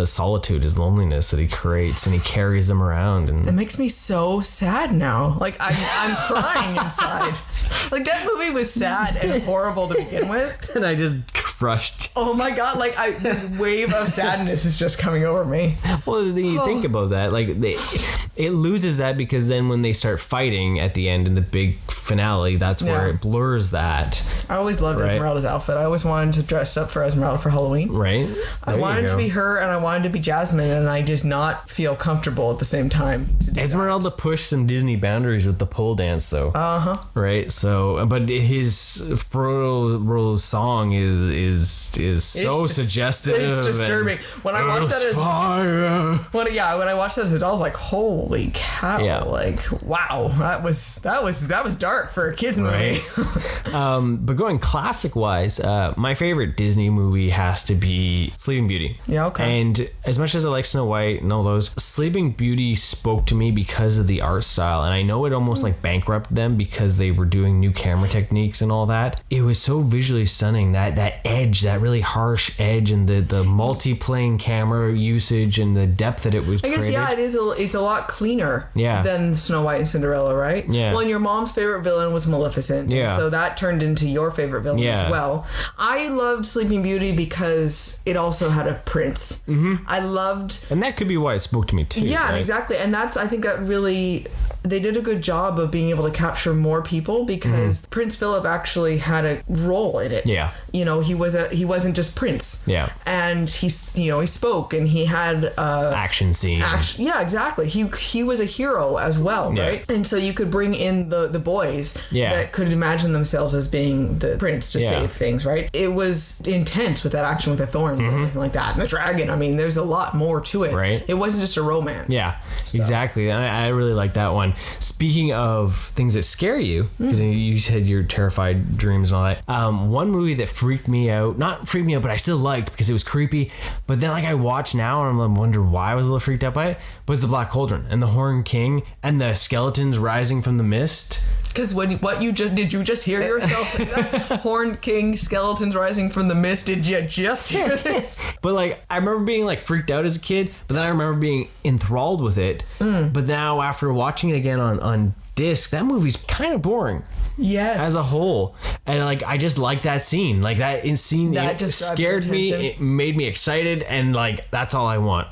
solitude, his loneliness that he creates, and he carries them around, and That makes me so sad now. Like I'm crying inside. Like that movie was sad and horrible to begin with. and I just crushed. Oh my god! Like this wave of sadness is just coming over me. Well, then you think about that, like it loses that, because then when they start fighting at the end in the big finale, that's where it blurs that. I always loved Esmeralda's outfit. I always wanted to dress up for Esmeralda for Halloween. Right. I wanted to be her, and I wanted to be Jasmine, and I just not feel comfortable at the same time. Esmeralda pushed some Disney boundaries with the pole dance, though. Right. So, but his Frodo song is so suggestive. It's disturbing. When I watched that as fire. when I watched that as an adult, I was like, "Holy cow!" Yeah. Like, wow, that was dark for a kids movie. Right. But going classic wise, my favorite Disney movie has to be Sleeping Beauty. Yeah, okay. And as much as I like Snow White and all those, Sleeping Beauty spoke to me because of the art style. And I know it almost like bankrupted them because they were doing new camera techniques and all that. It was so visually stunning, that edge, that really harsh edge, and the multi-plane camera usage and the depth that it was I guess created. it's a lot cleaner than Snow White and Cinderella, right? Yeah. Well, and your mom's favorite villain was Maleficent. Yeah. So that turned into your favorite villain as well. I loved Sleeping Beauty because it also had a prince. Mm-hmm. I loved... And that could be why it spoke to me too. Yeah, right? exactly. And I think that really... They did a good job of being able to capture more people, because Prince Philip actually had a role in it. Yeah. You know, he wasn't just Prince. Yeah. And he spoke, and he had action scene. Yeah, exactly. He was a hero as well, right? And so you could bring in the boys that could imagine themselves as being the prince to save things, right? It was intense with that action with the thorns and everything like that. And the dragon, I mean, there's a lot more to it. Right. It wasn't just a romance. Yeah, exactly. And I really like that one. Speaking of things that scare you, because you said you're terrified dreams and all that. One movie that not freaked me out, but I still liked because it was creepy. But then like I watch now and I'm wondering why I was a little freaked out by it, was The Black Cauldron and the Horned King and the skeletons rising from the mist. Because did you just hear yourself say that? Horned King, skeletons rising from the mist. Did you just hear this? But like, I remember being like freaked out as a kid, but then I remember being enthralled with it. But now after watching it again on disc, that movie's kind of boring. Yes. As a whole. And like, I just like that scene. Like that scene, it just scared me. It made me excited. And like, that's all I want.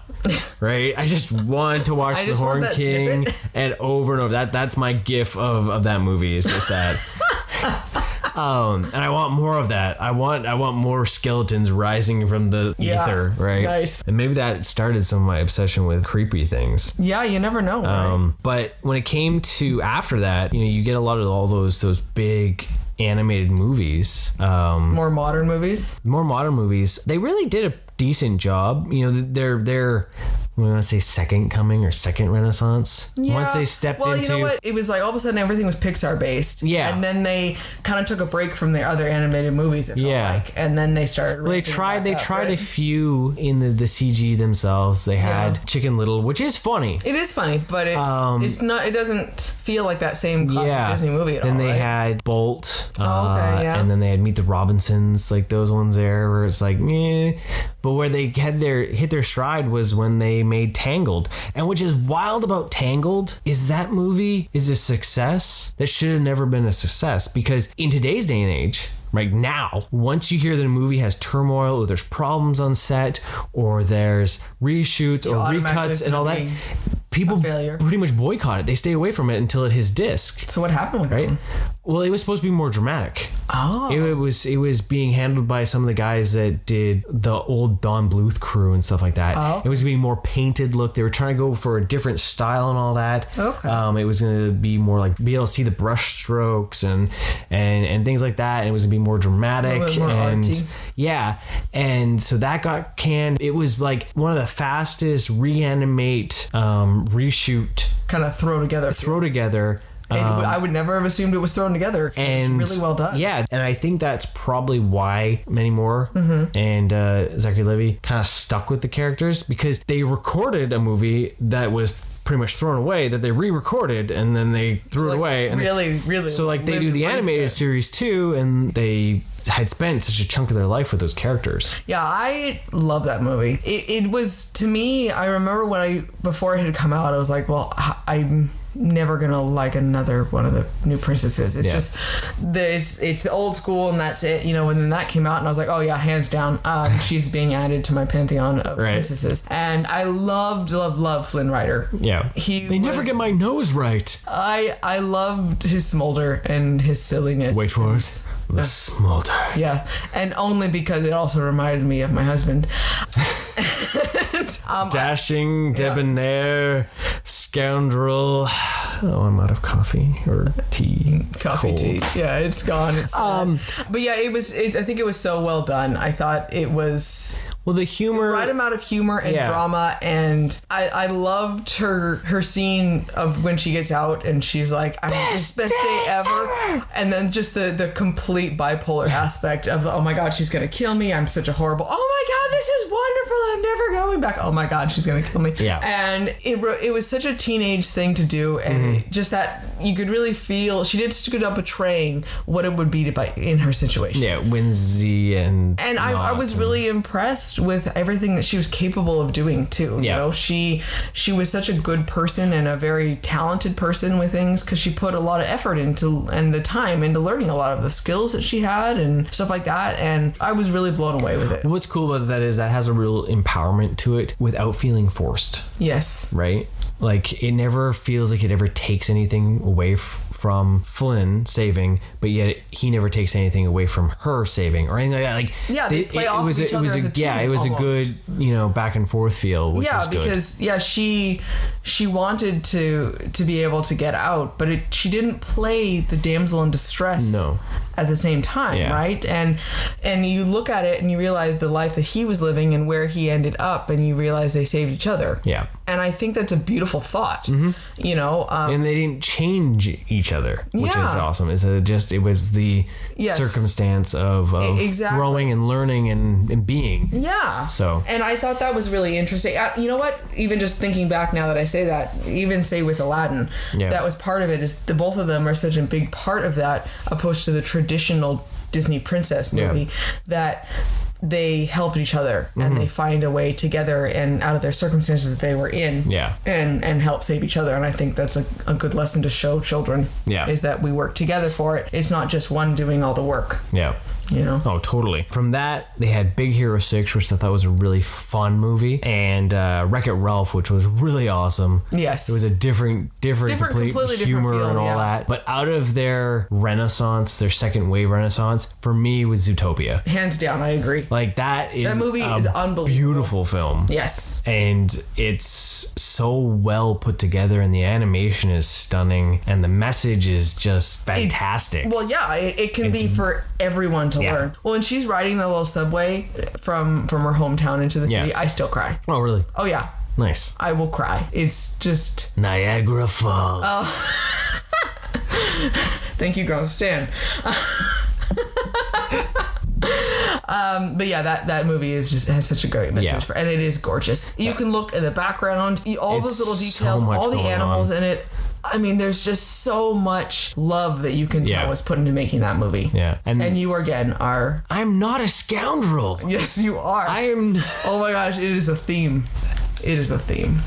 Right? I just wanted to watch The Horned King and over. That's my gif of that movie. Is just that. And I want more of that. I want more skeletons rising from the ether, right? Nice. And maybe that started some of my obsession with creepy things. Yeah, you never know. Right? But when it came to after that, you get a lot of all those big animated movies. More modern movies. They really did a decent job. They're we want to say second coming or second renaissance. Once they stepped into... you know what? It was like all of a sudden everything was Pixar based. Yeah. And then they kind of took a break from their other animated movies, it felt like. And then they started... Well, they tried a few in the CG themselves. They had Chicken Little, which is funny. It is funny, but it's not... It doesn't feel like that same classic Disney movie at all, Then they had Bolt. And then they had Meet the Robinsons, like those ones there, where it's like, meh. But where they had hit their stride was when they made Tangled. And which is wild about Tangled is that movie is a success that should have never been a success, because in today's day and age, right now, once you hear that a movie has turmoil or there's problems on set or there's reshoots or recuts and all that, people pretty much boycott it. They stay away from it until it hits disc. So what happened with it? Well, it was supposed to be more dramatic. Oh. It was being handled by some of the guys that did the old Don Bluth crew and stuff like that. Oh. It was being more painted look. They were trying to go for a different style and all that. Okay. It was going to be more like be able to see the brush strokes and things like that. And it was going to be more dramatic. A little bit more artsy. Yeah. And so that got canned. It was like one of the fastest reanimate, reshoot. Kind of throw together. I would never have assumed it was thrown together. And it's really well done. Yeah, and I think that's probably why Mandy Moore and Zachary Levi kind of stuck with the characters, because they recorded a movie that was pretty much thrown away that they re-recorded and then they threw it away. And really. So like they do the animated series too, and they had spent such a chunk of their life with those characters. Yeah, I love that movie. It was, to me, I remember before it had come out, I was like, well, I'm never gonna like another one of the new princesses. It's just it's the old school and that's it, you know. And then that came out and I was like, oh yeah, hands down, she's being added to my pantheon of princesses. And I loved Flynn Rider. Yeah, they never get my nose right. I loved his smolder and his silliness. Wait for it. The smolder. Yeah, and only because it also reminded me of my husband. Dashing, debonair, scoundrel. Oh, I'm out of coffee or tea. Tea. Yeah, it's gone. It's but yeah, I think it was so well done. I thought it was... Well, the humor... right amount of humor and drama, and I loved her scene of when she gets out and she's like, I'm best day ever. And then just the complete bipolar aspect of, oh my God, she's going to kill me. I'm such a horrible... oh my God, this is wonderful. I'm never going back. Oh my God, she's going to kill me. Yeah. And it was such a teenage thing to do, and just that you could really feel... she did such a good job portraying what it would be in her situation. Yeah, whimsy and I was really impressed with everything that she was capable of doing too. You know, she was such a good person and a very talented person with things, because she put a lot of effort into and the time into learning a lot of the skills that she had and stuff like that, and I was really blown away with it. What's cool about that is that has a real empowerment to it without feeling forced. Yes. Right? Like, it never feels like it ever takes anything away from Flynn saving, but yet he never takes anything away from her saving or anything like that. Like, yeah, they play off each other as a team. Yeah, it was almost a good, back and forth feel, which was good. Because she wanted to be able to get out, but she didn't play the damsel in distress. No. At the same time, right? And you look at it and you realize the life that he was living and where he ended up, and you realize they saved each other. Yeah. And I think that's a beautiful thought. You know, and they didn't change each other, which is awesome. Is that it was the circumstance of growing and learning and being. Yeah. So. And I thought that was really interesting. You know what? Even just thinking back now that I say that, even say with Aladdin, that was part of it. Is the both of them are such a big part of that, opposed to the traditional Disney princess movie, that they help each other and they find a way together and out of their circumstances that they were in, and help save each other. And I think that's a good lesson to show children, is that we work together for it. It's not just one doing all the work. Yeah. You know? Oh, totally. From that, they had Big Hero 6, which I thought was a really fun movie, and Wreck-It Ralph, which was really awesome. Yes. It was a different completely humor different feel, and all that. But out of their renaissance, their second wave renaissance, for me was Zootopia. Hands down, I agree. Like, that movie is unbelievable. Beautiful film. Yes. And it's so well put together, and the animation is stunning, and the message is just fantastic. It can be for everyone to learn. Well, when she's riding the little subway from her hometown into the city, I still cry. Oh, really? Oh, yeah. Nice. I will cry. It's just Niagara Falls. thank you, Grove Stan. But yeah, that movie has such a great message and it is gorgeous. You can look in the background, all those little details, all the animals in it. I mean, there's just so much love that you can tell was put into making that movie. Yeah. And you again are... I'm not a scoundrel. Yes, you are. I am... Oh my gosh, it is a theme. It is a theme.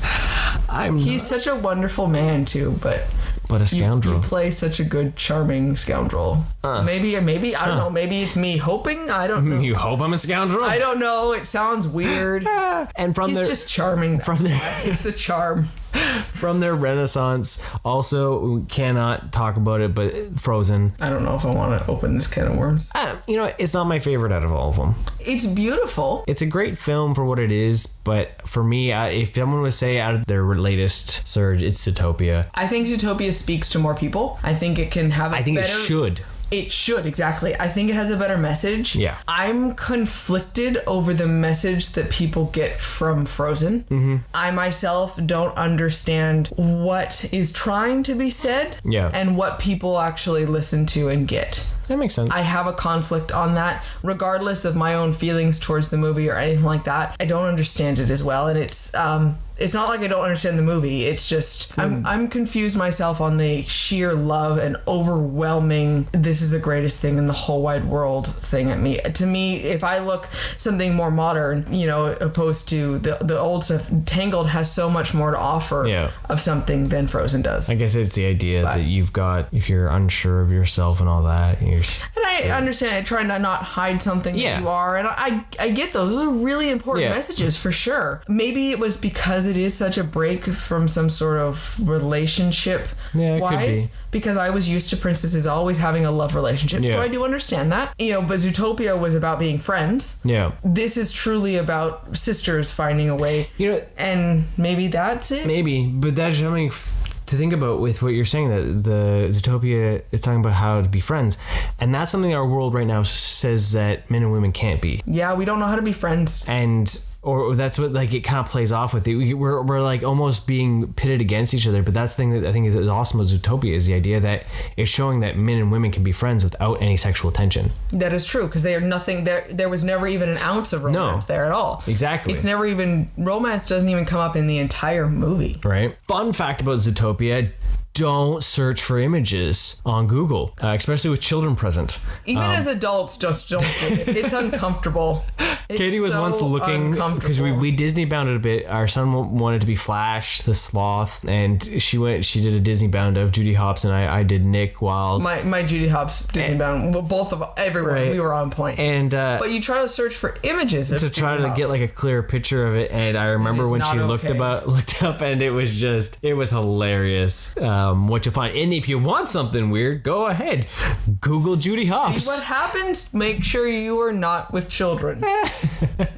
He's such a wonderful man too, but a scoundrel. You play such a good, charming scoundrel. Maybe, I don't know. Maybe it's me hoping. I don't know. You hope I'm a scoundrel? I don't know. It sounds weird. And he's just charming. It's the charm. From their Renaissance, also, we cannot talk about it, but Frozen. I don't know if I want to open this can of worms. It's not my favorite out of all of them. It's beautiful. It's a great film for what it is, but for me, if someone would say out of their latest surge, it's Zootopia. I think Zootopia speaks to more people. I think it can have it should. It should, exactly. I think it has a better message. Yeah. I'm conflicted over the message that people get from Frozen. Mm-hmm. I myself don't understand what is trying to be said and what people actually listen to and get. That makes sense. I have a conflict on that, regardless of my own feelings towards the movie or anything like that. I don't understand it as well, and it's not like I don't understand the movie. It's just I'm confused myself on the sheer love and overwhelming "this is the greatest thing in the whole wide world" thing at me. To me, if I look something more modern, opposed to the old stuff, Tangled has so much more to offer of something than Frozen does. I guess it's the idea that you've got, if you're unsure of yourself and all that, I understand. I try to not hide something that you are, and I get those. Those are really important messages for sure. Maybe it was because it is such a break from some sort of relationship wise, because I was used to princesses always having a love relationship, so I do understand that. But Zootopia was about being friends. This is truly about sisters finding a way. And maybe that's it. Maybe, but that's something to think about with what you're saying, that the Zootopia is talking about how to be friends, and that's something our world right now says that men and women can't be. Yeah, we don't know how to be friends. Or that's what it kind of plays off with it. We're like almost being pitted against each other, but that's the thing that I think is awesome with Zootopia, is the idea that it's showing that men and women can be friends without any sexual tension. That is true, because they are nothing there was never even an ounce of romance there at all. Exactly. It's never even, romance doesn't even come up in the entire movie. Right. Fun fact about Zootopia: don't search for images on Google, especially with children present. Even as adults, just don't do it. It's uncomfortable. Katie was once looking, because we Disney bounded a bit. Our son wanted to be Flash the Sloth, and she did a Disney bound of Judy Hopps, and I did Nick Wilde. My Judy Hopps Disney bound, both of everyone, we were on point. And but you try to search for images to try to get like a clear picture of it, and I remember when she looked up, and it was hilarious. What you'll find, and if you want something weird, go ahead, Google Judy Hopps. See what happens. Make sure you are not with children,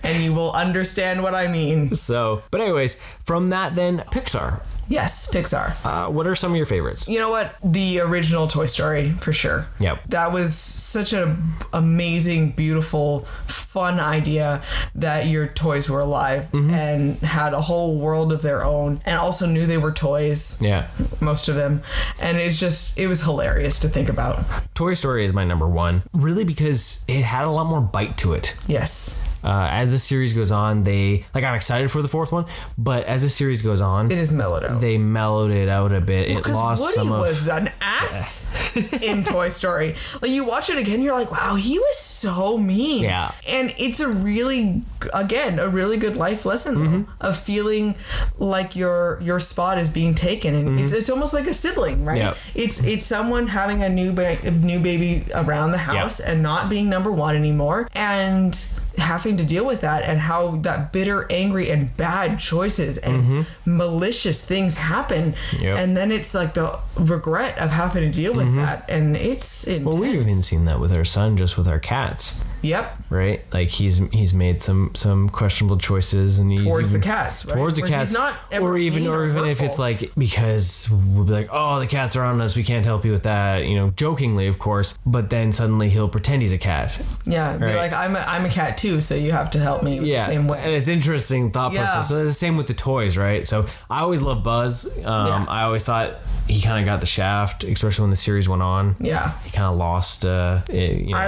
and you will understand what I mean. So, but anyways, from that then, Pixar. Yes, Pixar. What are some of your favorites? You know what? The original Toy Story, for sure. Yep. That was such an amazing, beautiful, fun idea that your toys were alive and had a whole world of their own, and also knew they were toys. Yeah. Most of them. And it was hilarious to think about. Toy Story is my number one. Really, because it had a lot more bite to it. Yes. As the series goes on, I'm excited for the fourth one, but as the series goes on, it is mellowed out. They mellowed it out a bit. It lost Woody some of. Was an ass in Toy Story. Like, you watch it again, you're like, wow, he was so mean. Yeah. And it's a really good life lesson though, of feeling like your spot is being taken, and it's almost like a sibling, right? Yep. It's someone having a new baby around the house and not being number one anymore, and having to deal with that, and how that bitter, angry, and bad choices and malicious things happen. Yep. And then it's like the regret of having to deal with that, and it's intense. Well, we've even seen that with our son, just with our cats. Yep. Right? Like he's made some questionable choices, and he's Towards even, the cats, right? Towards the Where cats, he's not ever or even mean or if it's hurtful. like, because we'll be like, oh, the cats are on us, we can't help you with that, jokingly, of course, but then suddenly he'll pretend he's a cat. Yeah, be Right. like, I'm a cat too, so you have to help me Yeah, the same way. and it's interesting thought Yeah. process. So the same with the toys, right? So I always loved Buzz. Yeah. I always thought he kind of got the shaft, especially when the series went on. Yeah. He kind of lost. I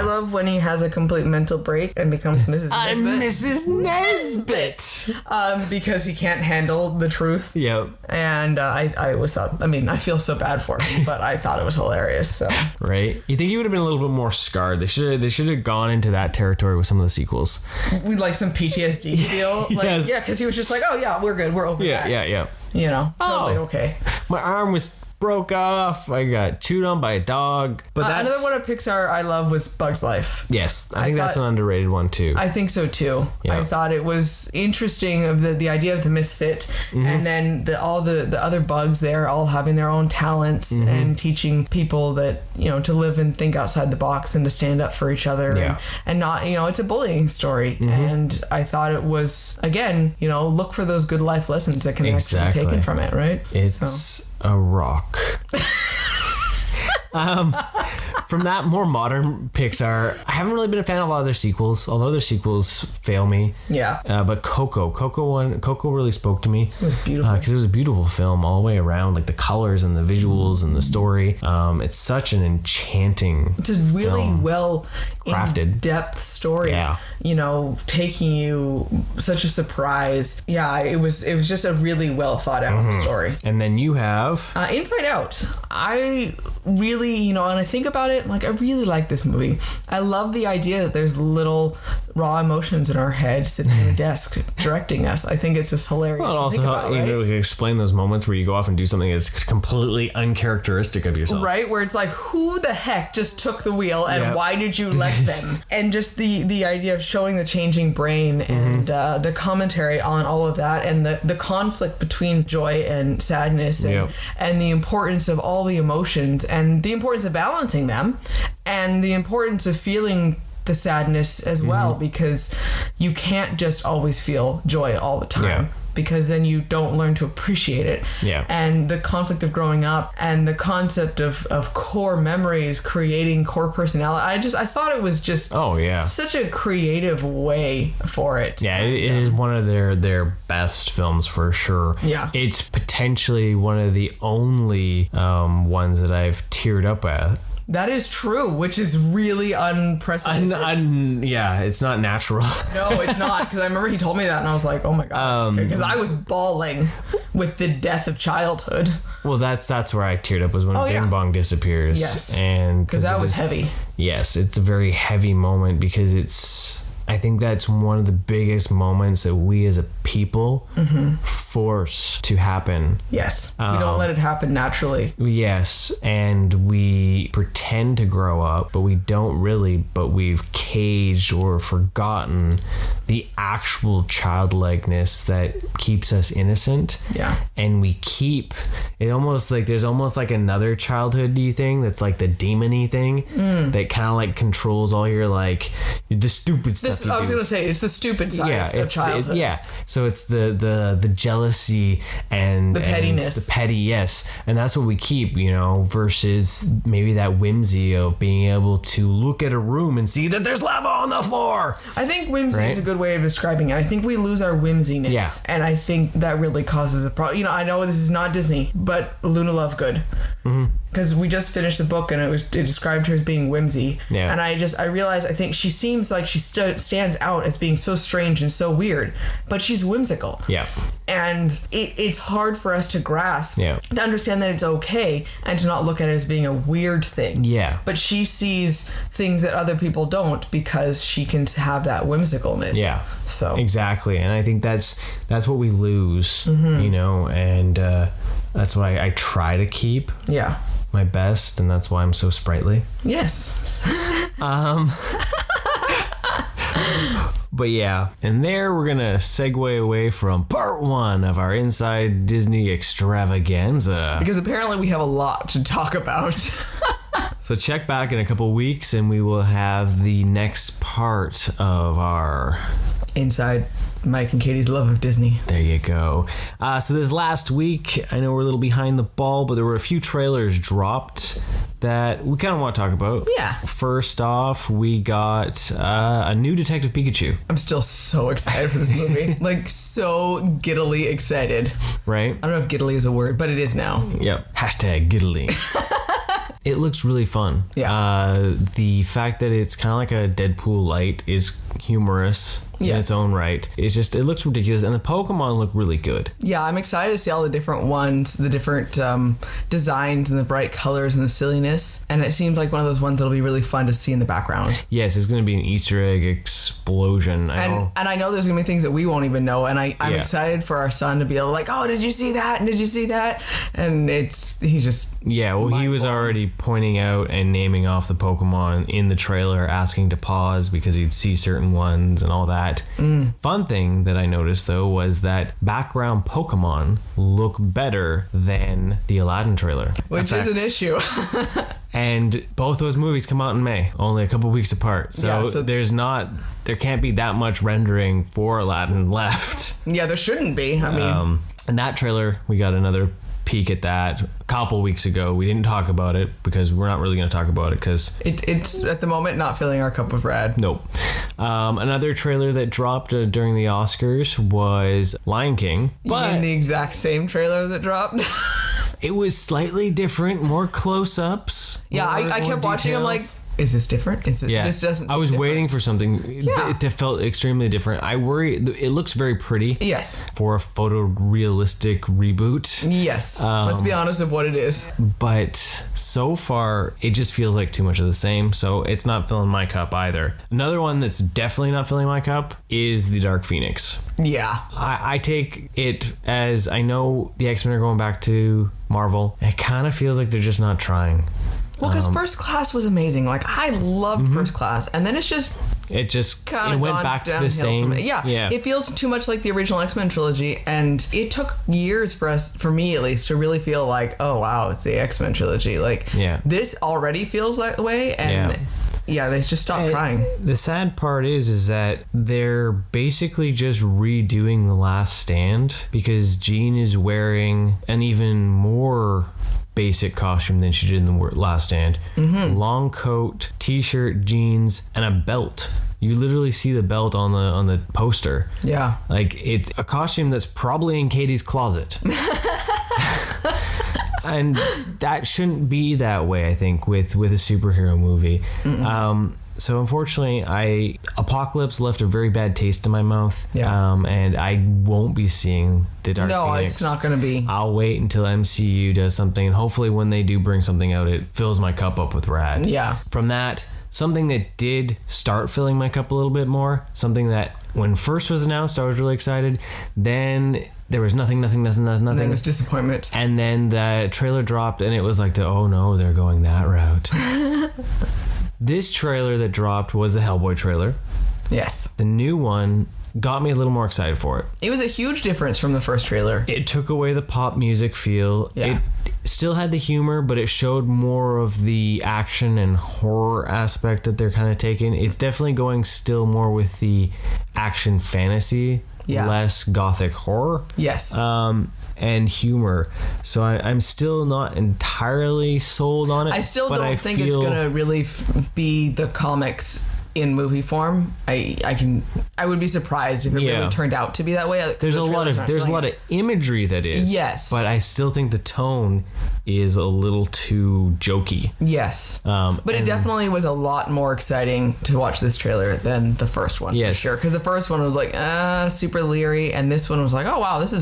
love when he has a complete mental break and becomes Mrs. I'm Nesbit. Mrs. Nesbit. Because he can't handle the truth. Yep. And I always thought, I feel so bad for him, but I thought it was hilarious. So Right. You think he would have been a little bit more scarred? They should have gone into that territory with some of the sequels. we'd like some PTSD deal. Like, Yes. Yeah, because he was just like, oh yeah, we're good. We're over that. Yeah. Totally Oh. okay. My arm was broke off. I got chewed on by a dog. But that's, Another one of Pixar I love was Bug's Life. yes, I think that's thought- an underrated one too. I think so too. Yeah. I thought it was interesting of the idea of the misfit, and then all the other bugs there all having their own talents and teaching people that to live and think outside the box and to stand up for each other. Yeah. And not it's a bullying story, and I thought it was again look for those good life lessons that can actually be Exactly. taken from it. Right. It's a rock. From that more modern Pixar, I haven't really been a fan of a lot of their sequels, although their sequels fail me. Yeah. But Coco really spoke to me. It was beautiful. Because it was a beautiful film all the way around, like the colors and the visuals and the story. It's such an enchanting. It's a really film. well Crafted. in-depth story. Yeah. Taking you such a surprise. Yeah, it was just a really well thought out story. And then you have Inside Out. I really, and I think about it, like I really like this movie. I love the idea that there's little raw emotions in our head sitting at a desk directing us. I think it's just hilarious. well, to also think about, right? we can explain those moments where you go off and do something that's completely uncharacteristic of yourself. Right, where it's like, who the heck just took the wheel and Yeah. why did you let them? And just the idea of showing the changing brain and the commentary on all of that and the conflict between joy and sadness and, Yep. and the importance of all the emotions and the importance of balancing them and the importance of feeling the sadness as well, because you can't just always feel joy all the time. Yeah. Because then you don't learn to appreciate it. Yeah. And the conflict of growing up and the concept of core memories creating core personality. I thought it was just Oh yeah. such a creative way for it. Yeah, it is one of their best films for sure. Yeah. It's potentially one of the only ones that I've teared up at. That is true, which is really unprecedented. Yeah, it's not natural. No, it's not, because I remember he told me that and I was like, oh my gosh, because I was bawling with the death of childhood. Well, that's where I teared up, was when Oh, Bing yeah. Bong disappears. Yes. And Because that it was is- heavy. Yes, it's a very heavy moment because I think that's one of the biggest moments that we as a people force to happen. Yes. We don't let it happen naturally. Yes, and we pretend to grow up, but we don't really, but we've caged or forgotten the actual childlikeness that keeps us innocent. Yeah. And we keep it almost like there's almost like another childhood-y thing that's like the demon-y thing that kind of like controls all your like the stupid stuff you I was do. going to say, it's the stupid side Yeah, of it's childhood. yeah. So it's the jealousy and The pettiness. and the petty, yes, and that's what we keep, versus maybe that whimsy of being able to look at a room and see that there's lava on the floor. I think whimsy Right? is a good way of describing it. I think we lose our whimsiness. Yeah. And I think that really causes a problem. I know this is not Disney, but Luna Lovegood. Because we just finished the book and it described her as being whimsy. Yeah. And I realized I think she seems like she stands out as being so strange and so weird, but she's whimsical. Yeah. And it's hard for us to grasp, Yeah. to understand that it's okay and to not look at it as being a weird thing. Yeah. But she sees things that other people don't because she can have that whimsicalness. Yeah. So Exactly, and I think that's what we lose, and that's what I try to keep yeah. my best, and that's why I'm so sprightly. Yes. But yeah, and there we're gonna segue away from part one of our Inside Disney extravaganza. Because apparently we have a lot to talk about. So check back in a couple weeks and we will have the next part of our Inside Mike and Katie's love of Disney. There you go. So this last week, I know we're a little behind the ball, but there were a few trailers dropped that we kind of want to talk about. Yeah. First off, we got a new Detective Pikachu. I'm still so excited for this movie. Like, so giddily excited. Right? I don't know if giddily is a word, but it is now. Yep. Hashtag giddily. It looks really fun. Yeah. The fact that it's kind of like a Deadpool light is humorous in its own right. It's just, it looks ridiculous, and the Pokemon look really good. Yeah, I'm excited to see all the different ones, the different designs and the bright colors and the silliness. And it seems like one of those ones that'll be really fun to see in the background. Yes, it's going to be an Easter egg explosion. And I know there's going to be things that we won't even know. And I'm excited for our son to be able to like, oh, did you see that? And did you see that? And he's just... Yeah, well, he was already pointing out and naming off the Pokemon in the trailer, asking to pause because he'd see certain ones and all that. Fun thing that I noticed, though, was that background Pokemon look better than the Aladdin trailer. Which is an issue. And both those movies come out in May, only a couple weeks apart. So there can't be that much rendering for Aladdin left. Yeah, there shouldn't be. I mean... and that trailer, we got another peek at that a couple weeks ago. We didn't talk about it because we're not really going to talk about it because it's at the moment not filling our cup of red. Nope. Another trailer that dropped during the Oscars was Lion King. You mean the exact same trailer that dropped? It was slightly different, more close-ups. Yeah, I kept watching. I'm like, is this different? This doesn't. I was waiting for something that felt extremely different. I worry. It looks very pretty. Yes. For a photorealistic reboot. Yes. Let's be honest of what it is. But so far, it just feels like too much of the same. So it's not filling my cup either. Another one that's definitely not filling my cup is The Dark Phoenix. Yeah. I take it as I know the X-Men are going back to Marvel. It kind of feels like they're just not trying. Well, because First Class was amazing. Like, I loved First Class. And then it went back to the same. Yeah. It feels too much like the original X-Men trilogy. And it took years for me at least, to really feel like, oh, wow, it's the X-Men trilogy. Like, this already feels that way. And they just stopped trying. The sad part is that they're basically just redoing The Last Stand because Jean is wearing an even more basic costume than she did in The Last Stand. Long coat, t-shirt, jeans, and a belt. You literally see the belt on the poster. Yeah. Like, it's a costume that's probably in Katie's closet. And that shouldn't be that way, I think, with a superhero movie. So unfortunately, Apocalypse left a very bad taste in my mouth. Yeah. And I won't be seeing The Dark Phoenix. No, it's not going to be. I'll wait until MCU does something, and hopefully when they do bring something out, it fills my cup up with rad. Yeah. From that, something that did start filling my cup a little bit more, something that when first was announced, I was really excited. Then there was nothing. And then it was disappointment. And then the trailer dropped, and it was like, oh no, they're going that route. This trailer that dropped was the Hellboy trailer. Yes. The new one got me a little more excited for it. It was a huge difference from the first trailer. It took away the pop music feel. Yeah. It still had the humor, but it showed more of the action and horror aspect that they're kind of taking. It's definitely going still more with the action fantasy, less gothic horror. Yes. And humor. So I'm still not entirely sold on it. I still don't think it's going to really be the comics in movie form. I would be surprised if it really turned out to be that way. There's a lot of imagery that is. Yes. But I still think the tone is a little too jokey. Yes. But it definitely was a lot more exciting to watch this trailer than the first one. Yes. For sure. Because the first one was like, super leery. And this one was like, oh, wow, this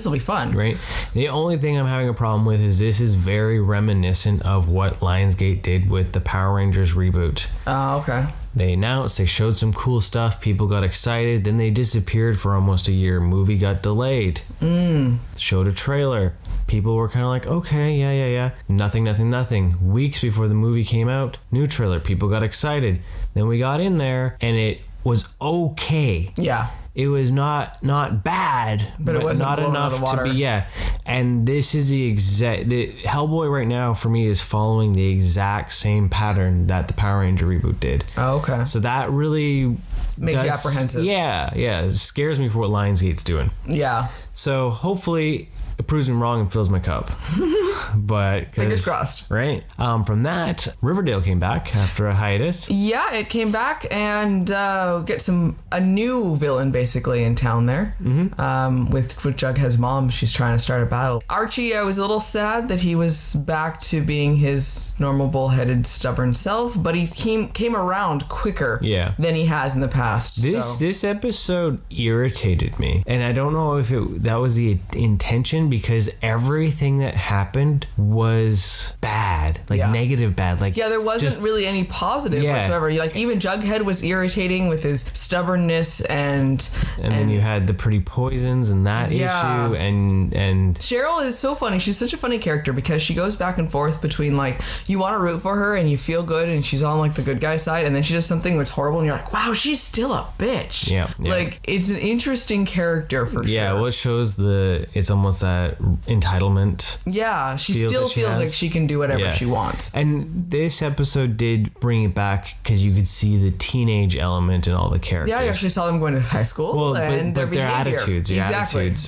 will be fun. Right. The only thing I'm having a problem with is this is very reminiscent of what Lionsgate did with the Power Rangers reboot. Oh, okay. They announced, they showed some cool stuff, people got excited, then they disappeared for almost a year. Movie got delayed. Showed a trailer. People were kind of like, okay, yeah. Nothing. Weeks before the movie came out, new trailer. People got excited. Then we got in there, and it was okay. Yeah. it was not bad, but it wasn't not blown enough out of the water. to be and this is the Hellboy right now for me is following the exact same pattern that the Power Ranger reboot did. Oh, okay. So that really Makes you apprehensive. Yeah, it scares me for what Lionsgate's doing. Yeah. So hopefully it proves me wrong and fills my cup. But fingers crossed. Right. From that, Riverdale came back after a hiatus. Yeah, it came back and get a new villain basically in town there. With Jughead's mom, she's trying to start a battle. Archie, I was a little sad that he was back to being his normal bullheaded, stubborn self, but he came around quicker than he has in the past. This episode irritated me, and I don't know if that was the intention, because everything that happened was bad, negative bad. There wasn't really any positive whatsoever. Even Jughead was irritating with his stubbornness, and then you had the pretty poisons and that issue, and Cheryl is so funny. She's such a funny character because she goes back and forth between you want to root for her and you feel good and she's on the good guy side, and then she does something that's horrible and you're like, wow, she's still a bitch. It's an interesting character for sure. Yeah, well, it shows it's almost that entitlement. Yeah, she still feels like she can do whatever she wants. And this episode did bring it back because you could see the teenage element in all the characters. Yeah, you actually saw them going to high school and but their attitudes,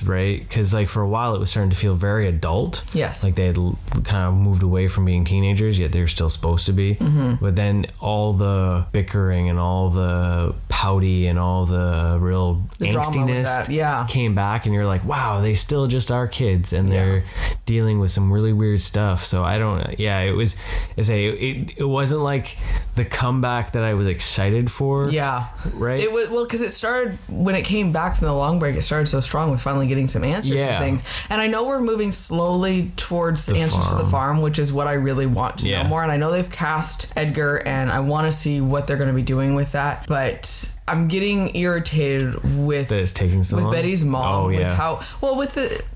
right? Because for a while it was starting to feel very adult. Yes. They had kind of moved away from being teenagers, yet they're still supposed to be. But then all the bickering and all the pouty and all the real angstiness came back, and you're like, wow, they still just are kids, and they're dealing with some really weird stuff. So I don't. Yeah, it was. It wasn't like the comeback that I was excited for. Yeah. Right. It was because it started when it came back from the long break. It started so strong with finally getting some answers for things. And I know we're moving slowly towards the answers for the farm, which is what I really want to know more. And I know they've cast Edgar, and I want to see what they're going to be doing with that. But I'm getting irritated with that it's taking so long. Betty's mom. Oh, with how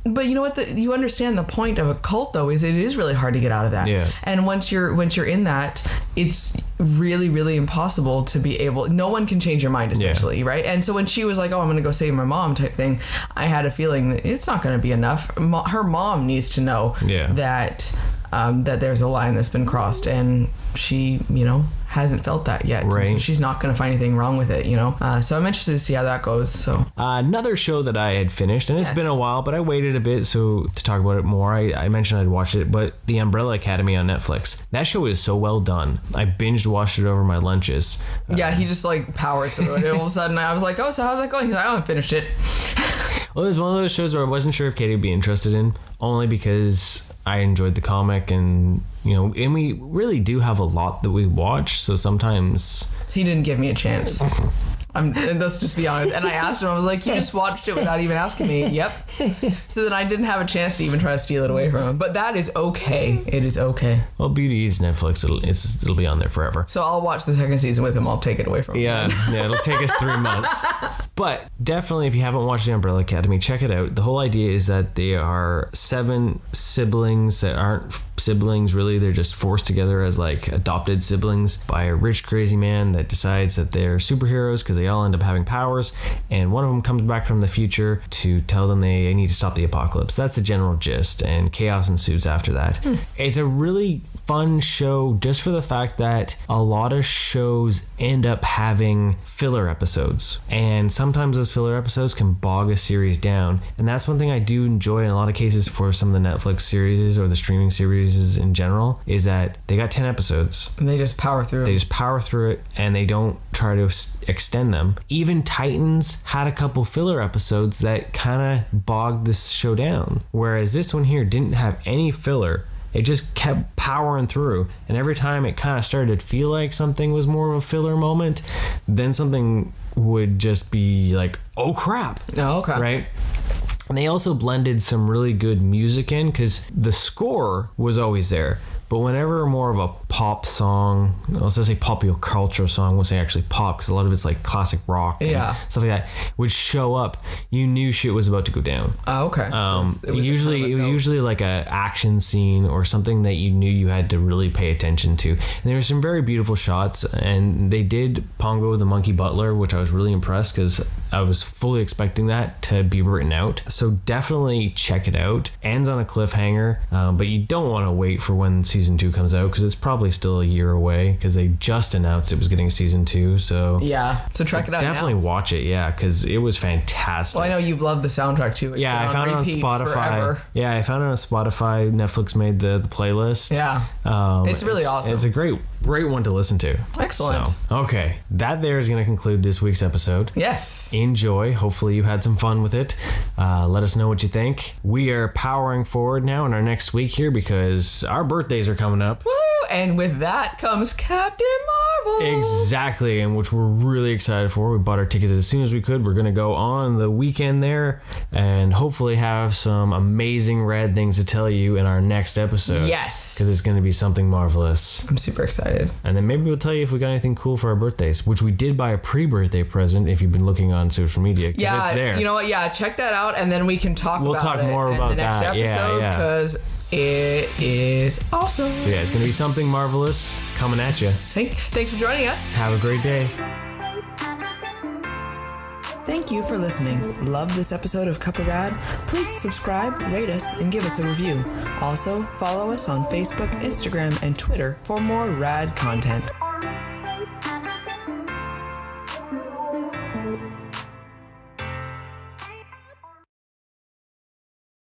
but you know what? You understand the point of a cult though is it is really hard to get out of that. Yeah. And once you're in that, it's really, really impossible to be able. No one can change your mind essentially, right? And so when she was like, "Oh, I'm going to go save my mom," type thing, I had a feeling that it's not going to be enough. Her mom needs to know that there's a line that's been crossed, and she, hasn't felt that yet. Right. So she's not going to find anything wrong with it, So I'm interested to see how that goes. So another show that I had finished, and it's been a while, but I waited a bit to talk about it more. I mentioned I'd watched it, but The Umbrella Academy on Netflix. That show is so well done. I binged watched it over my lunches. Yeah, he just powered through it. All of a sudden, I was like, "Oh, so how's that going?" He's like, "I haven't finished it." Well, it was one of those shows where I wasn't sure if Katie would be interested in, only because I enjoyed the comic, and and we really do have a lot that we watch, so sometimes he didn't give me a chance. And let's just be honest. And I asked him, I was like, "You just watched it without even asking me?" Yep. So then I didn't have a chance to even try to steal it away from him. But that is okay. It is okay. Well, Beauty is Netflix. It'll be on there forever. So I'll watch the second season with him. I'll take it away from him. Yeah, it'll take us 3 months. But definitely, if you haven't watched The Umbrella Academy, check it out. The whole idea is that they are 7 siblings that aren't siblings really. They're just forced together as adopted siblings by a rich crazy man that decides that they're superheroes because they all end up having powers, and one of them comes back from the future to tell them they need to stop the apocalypse. That's the general gist, and chaos ensues after that. It's a really fun show just for the fact that a lot of shows end up having filler episodes, and sometimes those filler episodes can bog a series down, and that's one thing I do enjoy in a lot of cases for some of the Netflix series or the streaming series in general, is that they got 10 episodes and they just power through it, and they don't try to extend them. Even Titans had a couple filler episodes that kind of bogged this show down, whereas this one here didn't have any filler. It just kept powering through, and every time it kind of started to feel like something was more of a filler moment, then something would just be like, oh crap. Oh, okay. Right? And they also blended some really good music in, because the score was always there, but whenever more of a pop song. Let's just say popular culture song. We'll say actually pop because a lot of it's like classic rock and stuff like that would show up. You knew shit was about to go down. Oh, okay. It was usually like a action scene or something that you knew you had to really pay attention to. And there were some very beautiful shots, and they did Pongo the Monkey Butler, which I was really impressed because I was fully expecting that to be written out. So definitely check it out. Ends on a cliffhanger, but you don't want to wait for when season 2 comes out because it's probably still a year away because they just announced it was getting a season 2. So so check it out. Definitely watch it, because it was fantastic. Well, I know you've loved the soundtrack too. It's I found it on Spotify. Forever. Yeah, I found it on Spotify. Netflix made the playlist. Yeah, it's really awesome. It's a great one to listen to. Excellent. So, okay, that there is going to conclude this week's episode. Yes. Enjoy. Hopefully you had some fun with it. Let us know what you think. We are powering forward now in our next week here because our birthdays are coming up. Woo! And with that comes Captain Marvel. Exactly, and which we're really excited for. We bought our tickets as soon as we could. We're going to go on the weekend there and hopefully have some amazing rad things to tell you in our next episode. Yes. Because it's going to be something marvelous. I'm super excited. And then maybe we'll tell you if we got anything cool for our birthdays, which we did buy a pre-birthday present if you've been looking on social media. Yeah, it's there. You know what? Yeah, check that out, and then we can talk We'll about talk more about in the next that. episode because it is awesome. So it's going to be something marvelous coming at you. Thanks for joining us. Have a great day. Thank you for listening. Love this episode of Cup of Rad? Please subscribe, rate us, and give us a review. Also, follow us on Facebook, Instagram, and Twitter for more rad content.